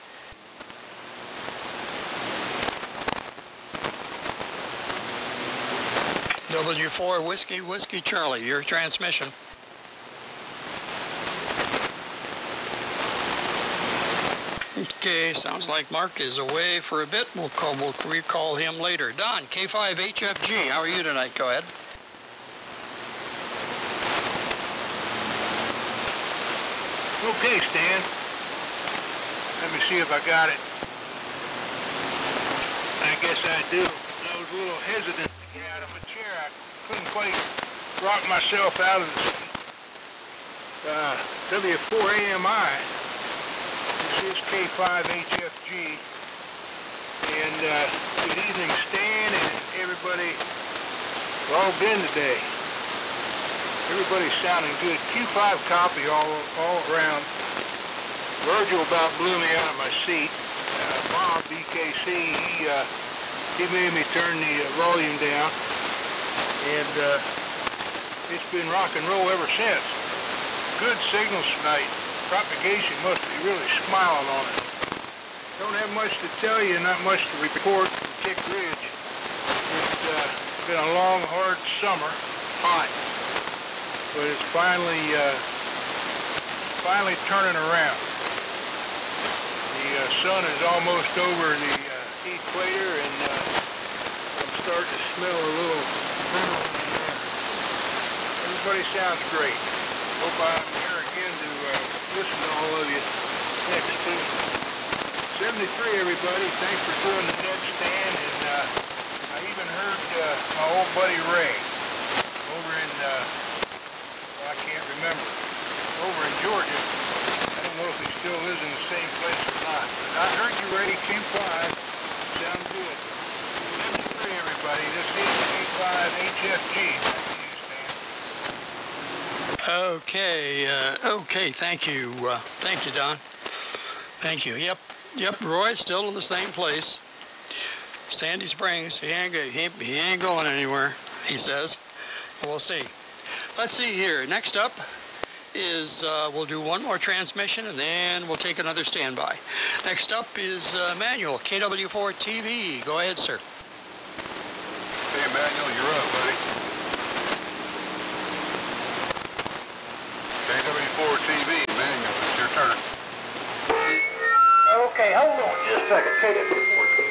W4 Whiskey Charlie, your transmission. Okay, sounds like Mark is away for a bit. We'll recall him later. Don, K5HFG, how are you tonight? Go ahead. Okay, Stan. Let me see if I got it. I guess I do. I was a little hesitant to get out of my chair. I couldn't place, rock myself out of the W4AMI. This is K5HFG. And good evening, Stan, and everybody logged in today. Everybody's sounding good. Q5 copy all around. Virgil about blew me out of my seat. Bob, BKC, he made me turn the volume down. And it's been rock and roll ever since. Good signals tonight. Propagation must be really smiling on it. Don't have much to tell you, not much to report from Tick Ridge. It's been a long, hard summer, hot. But it's finally turning around. The sun is almost over the equator, and I'm starting to smell a little mineral in the air. Everybody sounds great. Hope I'm here again to listen to all of you next Tuesday. 73, everybody. Thanks for doing the net, Stan. And I even heard my old buddy Ray over in I can't remember. Over in Georgia. I don't know if he still lives in the same place or not. But I heard you, Ray. Q5. Sounds good. 73, everybody. This is K5HFG. Okay, thank you, Don. Thank you. Yep, Roy's still in the same place. Sandy Springs. He ain't going anywhere, he says. We'll see. Let's see here. Next up is, we'll do one more transmission, and then we'll take another standby. Next up is Manuel, KW4TV. Go ahead, sir. Hey, Manuel, you're up, buddy. KW4TV, Manuel, it's your turn. Okay, hold on just a second. KW4TV.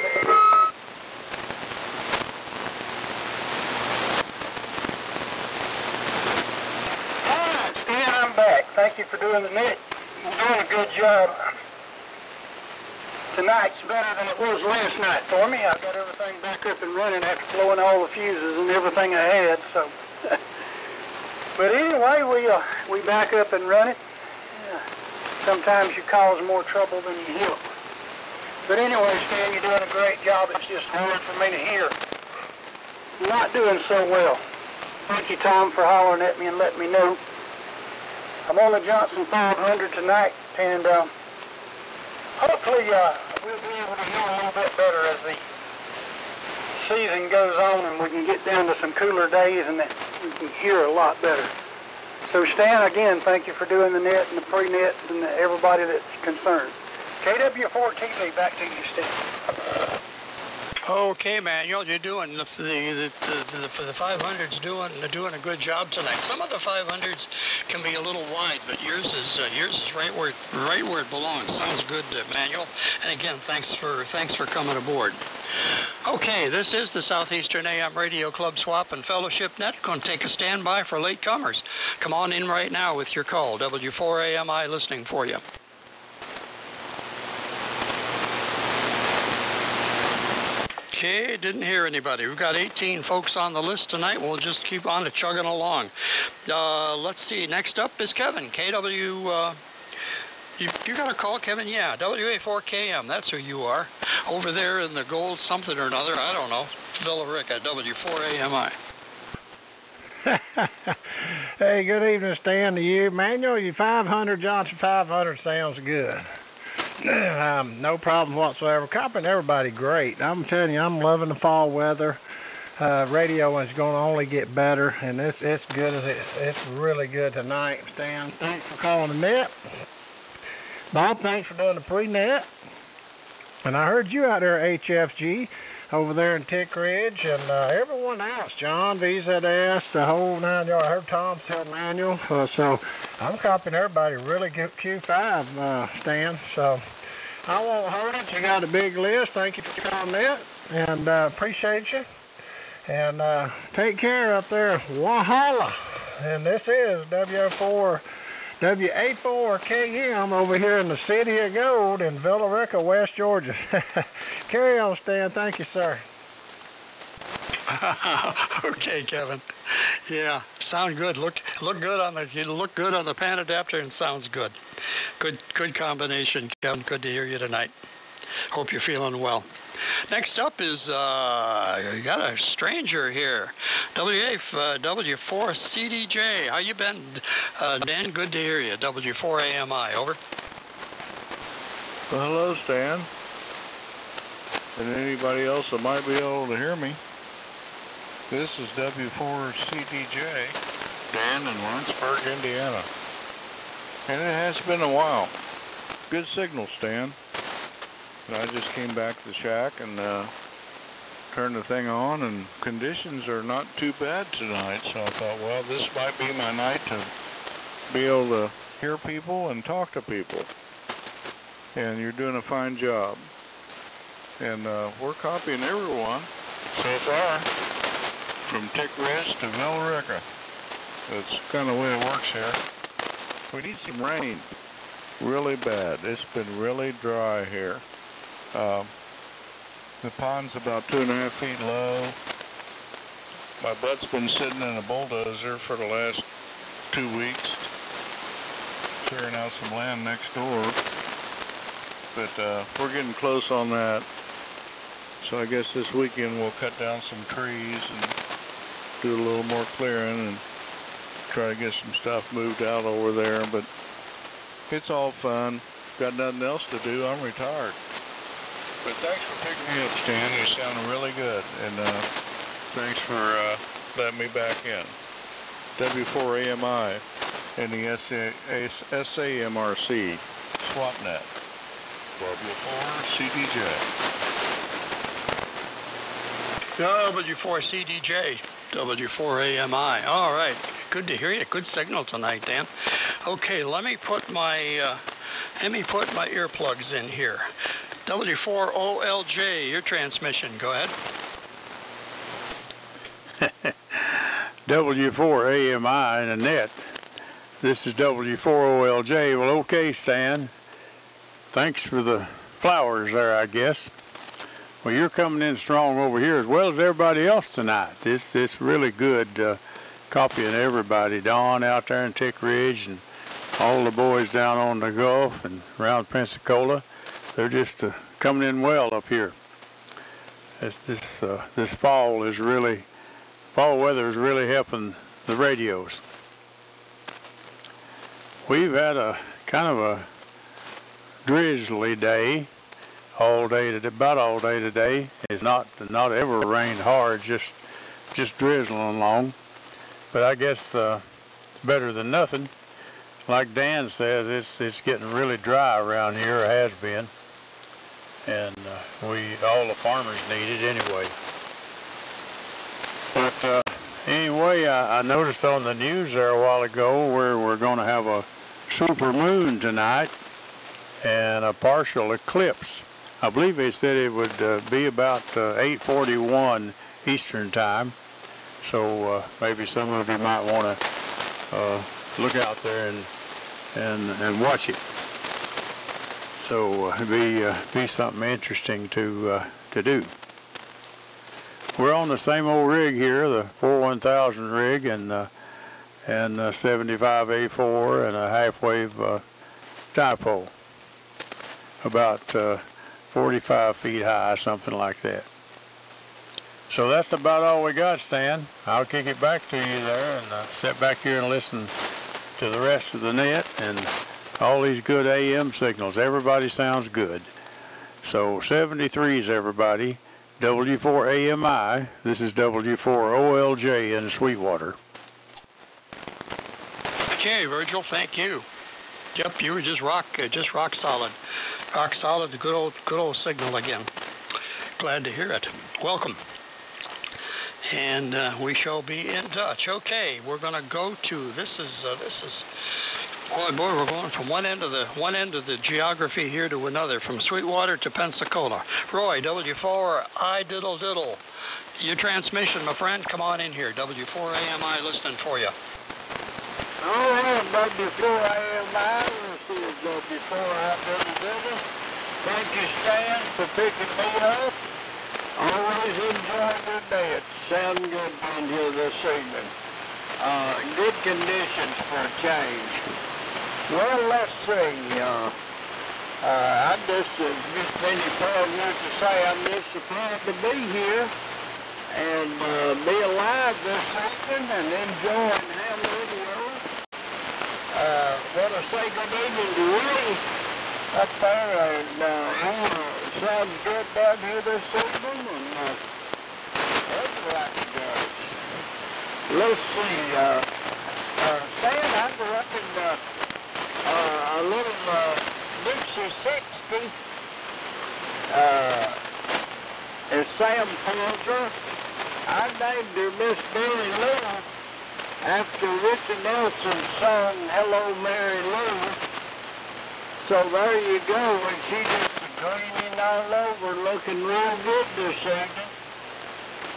Back. Thank you for doing the net. You're doing a good job. Tonight's better than it was last night for me. I got everything back up and running after blowing all the fuses and everything I had. So, but anyway, we back up and running. Sometimes you cause more trouble than you help. But anyway, Stan, you're doing a great job. It's just hard for me to hear. Not doing so well. Thank you, Tom, for hollering at me and letting me know. I'm on the Johnson 500 tonight, and hopefully we'll be able to hear a little bit better as the season goes on and we can get down to some cooler days and that we can hear a lot better. So Stan, again, thank you for doing the net and the pre-net and everybody that's concerned. KW4TV, back to you, Stan. Okay, Manuel, you're doing the 500's doing a good job tonight. Some of the 500s can be a little wide, but yours is right where it belongs. Sounds good, Manuel. And again, thanks for coming aboard. Okay, this is the Southeastern AM Radio Club Swap and Fellowship Net. Going to take a standby for late comers. Come on in right now with your call. W4AMI listening for you. Okay, didn't hear anybody. We've got 18 folks on the list tonight. We'll just keep on chugging along. Let's see. Next up is Kevin. KW. You got a call, Kevin? Yeah, WA4KM. That's who you are. Over there in the gold something or another. I don't know. Villa Rick at W4AMI. Hey, good evening, Stan, to you. Manuel, you 500, Johnson 500 sounds good. No problem whatsoever. Copying everybody great. I'm telling you, I'm loving the fall weather. Radio is going to only get better, and it's good as it's really good tonight. Stan, thanks for calling the net. Bob, thanks for doing the pre-net. And I heard you out there, HFG, over there in Tick Ridge, and everyone else, John, VZS, the whole 9 yards. I heard Tom tell Manuel, so I'm copying everybody really good Q5, Stan. So I won't hold it. You got a big list. Thank you for calling that, and appreciate you. And take care up there, Wahala. And this is WA4KM over here in the City of Gold in Villa Rica, West Georgia. Carry on, Stan. Thank you, sir. Okay, Kevin. Yeah, sound good. Look good on the pan adapter, and sounds good. Good combination, Kevin. Good to hear you tonight. Hope you're feeling well. Next up is you got a stranger here. W4CDJ. How you been, Dan? Good to hear you. W4AMI. Over. Well, hello, Stan. And anybody else that might be able to hear me. This is W4CDJ, Dan in Lawrenceburg, Indiana. And it has been a while. Good signal, Stan. And I just came back to the shack and turned the thing on, and conditions are not too bad tonight. So I thought, well, this might be my night to be able to hear people and talk to people. And you're doing a fine job. And we're copying everyone so far, from Tick-Ridge to Villarica. That's kind of the way it works here. We need some rain really bad. It's been really dry here. The pond's about 2.5 feet low. My butt's been sitting in a bulldozer for the last 2 weeks, clearing out some land next door. But we're getting close on that. So I guess this weekend we'll cut down some trees and do a little more clearing and try to get some stuff moved out over there. But it's all fun. Got nothing else to do. I'm retired. But thanks for picking me up, Stan. You sound really good. And thanks for letting me back in. W4AMI and the SAMRC SwapNet. W4CDJ. W4CDJ, W4AMI. All right, good to hear you. Good signal tonight, Dan. Okay, let me put my earplugs in here. W4OLJ, your transmission. Go ahead. W4AMI and the net. This is W4OLJ. Well, okay, Stan. Thanks for the flowers there, I guess. Well, you're coming in strong over here as well as everybody else tonight. It's really good copying everybody. Don out there in Tick Ridge and all the boys down on the Gulf and around Pensacola. They're just coming in well up here. This fall weather is really helping the radios. We've had a kind of a drizzly day. About all day today. It's not ever rained hard, just drizzling along. But I guess better than nothing. Like Dan says, it's getting really dry around here, or has been, and all the farmers need it anyway. But anyway, I noticed on the news there a while ago where we're going to have a super moon tonight and a partial eclipse. I believe they said it would be about 8:41 Eastern time, so maybe some of you might want to look out there and watch it. So it'd be something interesting to do. We're on the same old rig here, the 41000 rig, and 75A4 and a half-wave dipole, about 45 feet high, something like that. So that's about all we got, Stan. I'll kick it back to you there and sit back here and listen to the rest of the net and all these good AM signals. Everybody sounds good. So 73s, everybody. W4AMI. This is W4OLJ in Sweetwater. Okay, Virgil, thank you. Yep, you were just rock solid. Rock solid, good old signal again. Glad to hear it. Welcome. And we shall be in touch. Okay, we're going to go to this is boy, we're going from one end of the geography here to another, from Sweetwater to Pensacola. Roy, W4 I diddle diddle. Your transmission, my friend, come on in here. W4AMI listening for you. All right, W4AMI, this is W4 I diddle diddle. Thank you, Stan, for picking me up. Always enjoying your day. It's sounding good being here this evening. Good conditions for a change. Well, let's see. I'm just been proud to say I'm just proud to be here and be alive this evening and enjoying ham radio. Want to say good evening to Willie up there, and sounds good down here this evening, and everybody does. Let's see, Sam, I grew up in a little Dixie 60, is Sam Pelzer. I named her Miss Mary Lou after Richard Nelson's song, Hello Mary Lou. So there you go, and she just greening all over, looking real good this evening.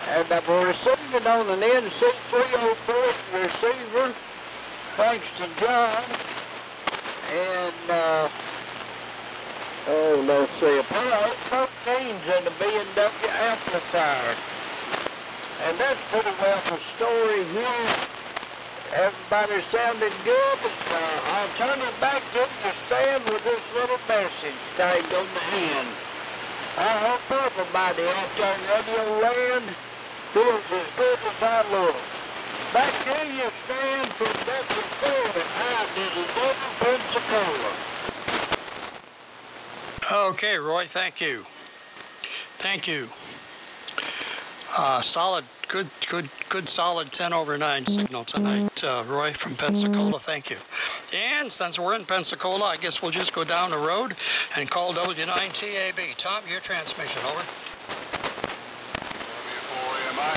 And we're receiving on an NC304 receiver, thanks to John. And, let's see, a pair of 813s in the B&W amplifier. And that's pretty well the story here. Everybody sounded good. I'll turn it back to the stand with this little message tagged on the hand. I hope everybody out there in Radio Land feels as good as I look. Back to you, Stan, from W4 out of Little Pensacola. Okay, Roy, thank you. Thank you. Solid, good solid 10/9 signal tonight, Roy from Pensacola. Thank you. And since we're in Pensacola, I guess we'll just go down the road and call W9TAB. Tom, your transmission, over. W4AMI.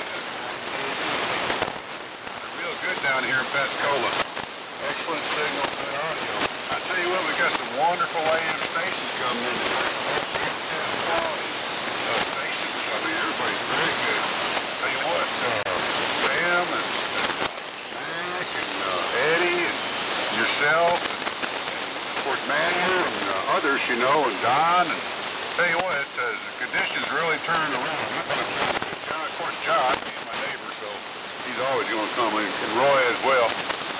Real good down here in Pensacola. Excellent signal and audio. I tell you what, we got some wonderful AM stations coming in today. Stations. I mean, everybody's very good. Tell you what, Sam and Mac and Eddie and yourself and of course Manuel and others, you know, and Don. And tell you what, the conditions really turned around. Of course, John, he's my neighbor, so he's always going to come in, and Roy as well.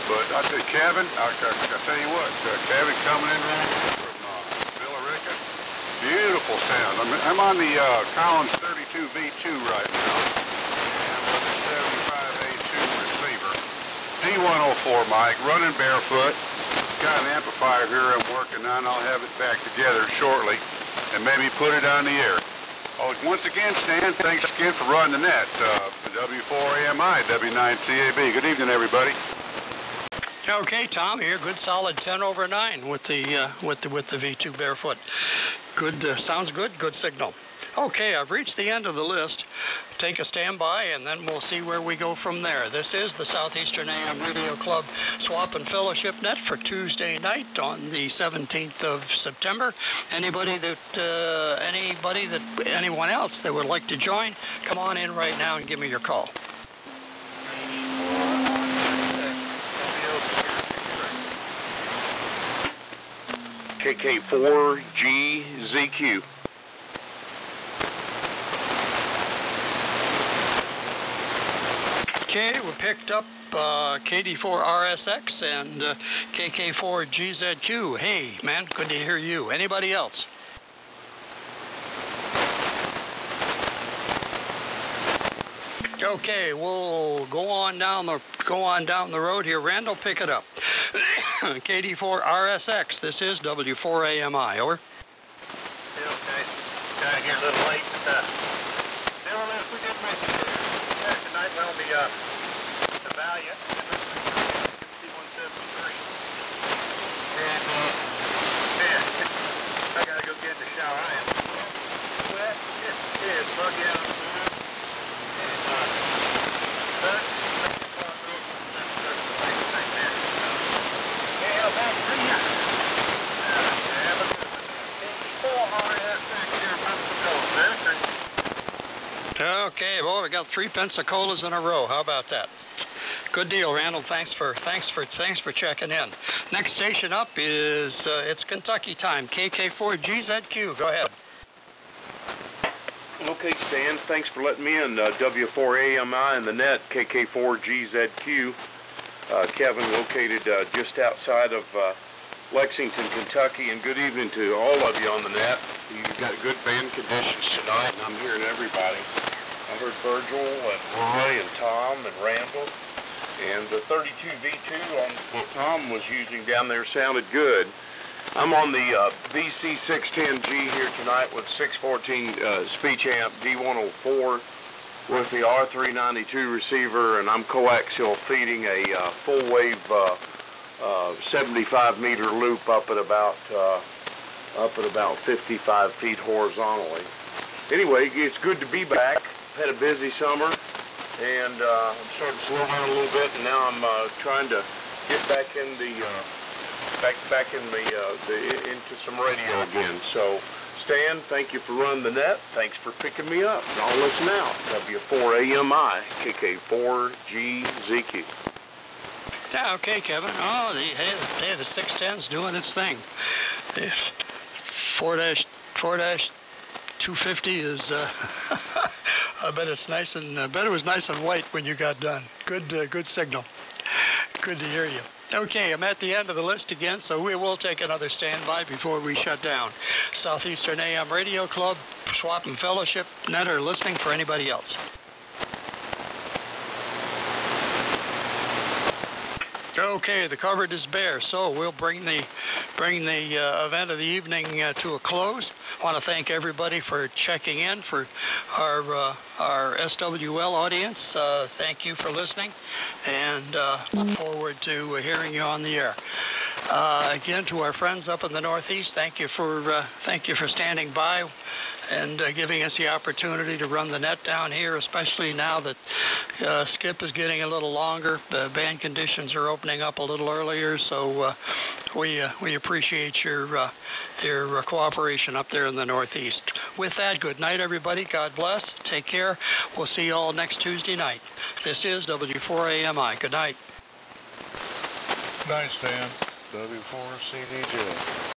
But I tell you, Kevin, I tell you what, Kevin coming in from Villarica, beautiful sound. I'm on the Collins 32V2 right now. D104 mic, running barefoot. Got an amplifier here I'm working on. I'll have it back together shortly and maybe put it on the air. Oh, once again, Stan, thanks again for running the net. W4AMI, W9CAB. Good evening, everybody. Okay, Tom here. Good solid 10/9 with the V2 barefoot. Good, sounds good. Good signal. Okay, I've reached the end of the list. Take a standby, and then we'll see where we go from there. This is the Southeastern AM Radio Club Swap and Fellowship Net for Tuesday night on the 17th of September. Anyone else that would like to join, come on in right now and give me your call. KK4GZQ. Okay, we picked up KD4RSX and KK4GZQ. Hey, man, good to hear you. Anybody else? Okay, we'll go on down the road here. Randall, pick it up. KD4RSX. This is W4AMI. Over. Yeah, okay. Got here a little late, but nevertheless, we did mention tonight. Well, the Valiant C-173, and I gotta go get in the shower. I am wet. It's buggy out. Okay, well, we got 3 Pensacola's in a row. How about that? Good deal, Randall. Thanks for checking in. Next station up is it's Kentucky time. KK4GZQ. Go ahead. Okay, Stan, thanks for letting me in. W4AMI and the net, KK4GZQ. Kevin, located just outside of Lexington, Kentucky, and good evening to all of you on the net. You've got good band conditions tonight, and I'm hearing everybody. I heard Virgil and Roy and Tom and Randall, and the 32V2 on what Tom was using down there sounded good. I'm on the VC610G here tonight with 614 speech amp D104 with the R392 receiver, and I'm coaxial feeding a full wave 75 meter loop up at about 55 feet horizontally. Anyway, it's good to be back. Had a busy summer, and I'm starting to slow down a little bit, and now I'm trying to get back in into some radio again. So, Stan, thank you for running the net. Thanks for picking me up. And I'll listen out. W4AMI, KK4GZQ. Yeah, okay, Kevin. Oh, the 610's doing its thing. The 4-250 is. I bet it's nice and it was nice and white when you got done. Good signal. Good to hear you. Okay, I'm at the end of the list again, so we will take another standby before we shut down. Southeastern AM Radio Club, Swap and Fellowship, net or listening for anybody else. Okay, the cupboard is bare, so we'll bring the event of the evening to a close. I want to thank everybody for checking in, for our SWL audience. Thank you for listening, and look forward to hearing you on the air. Again, to our friends up in the Northeast, thank you for standing by and giving us the opportunity to run the net down here, especially now that skip is getting a little longer. The band conditions are opening up a little earlier, so we appreciate your cooperation up there in the Northeast. With that, good night, everybody. God bless. Take care. We'll see you all next Tuesday night. This is W4AMI. Good night. Good night, Stan. W4CDJ.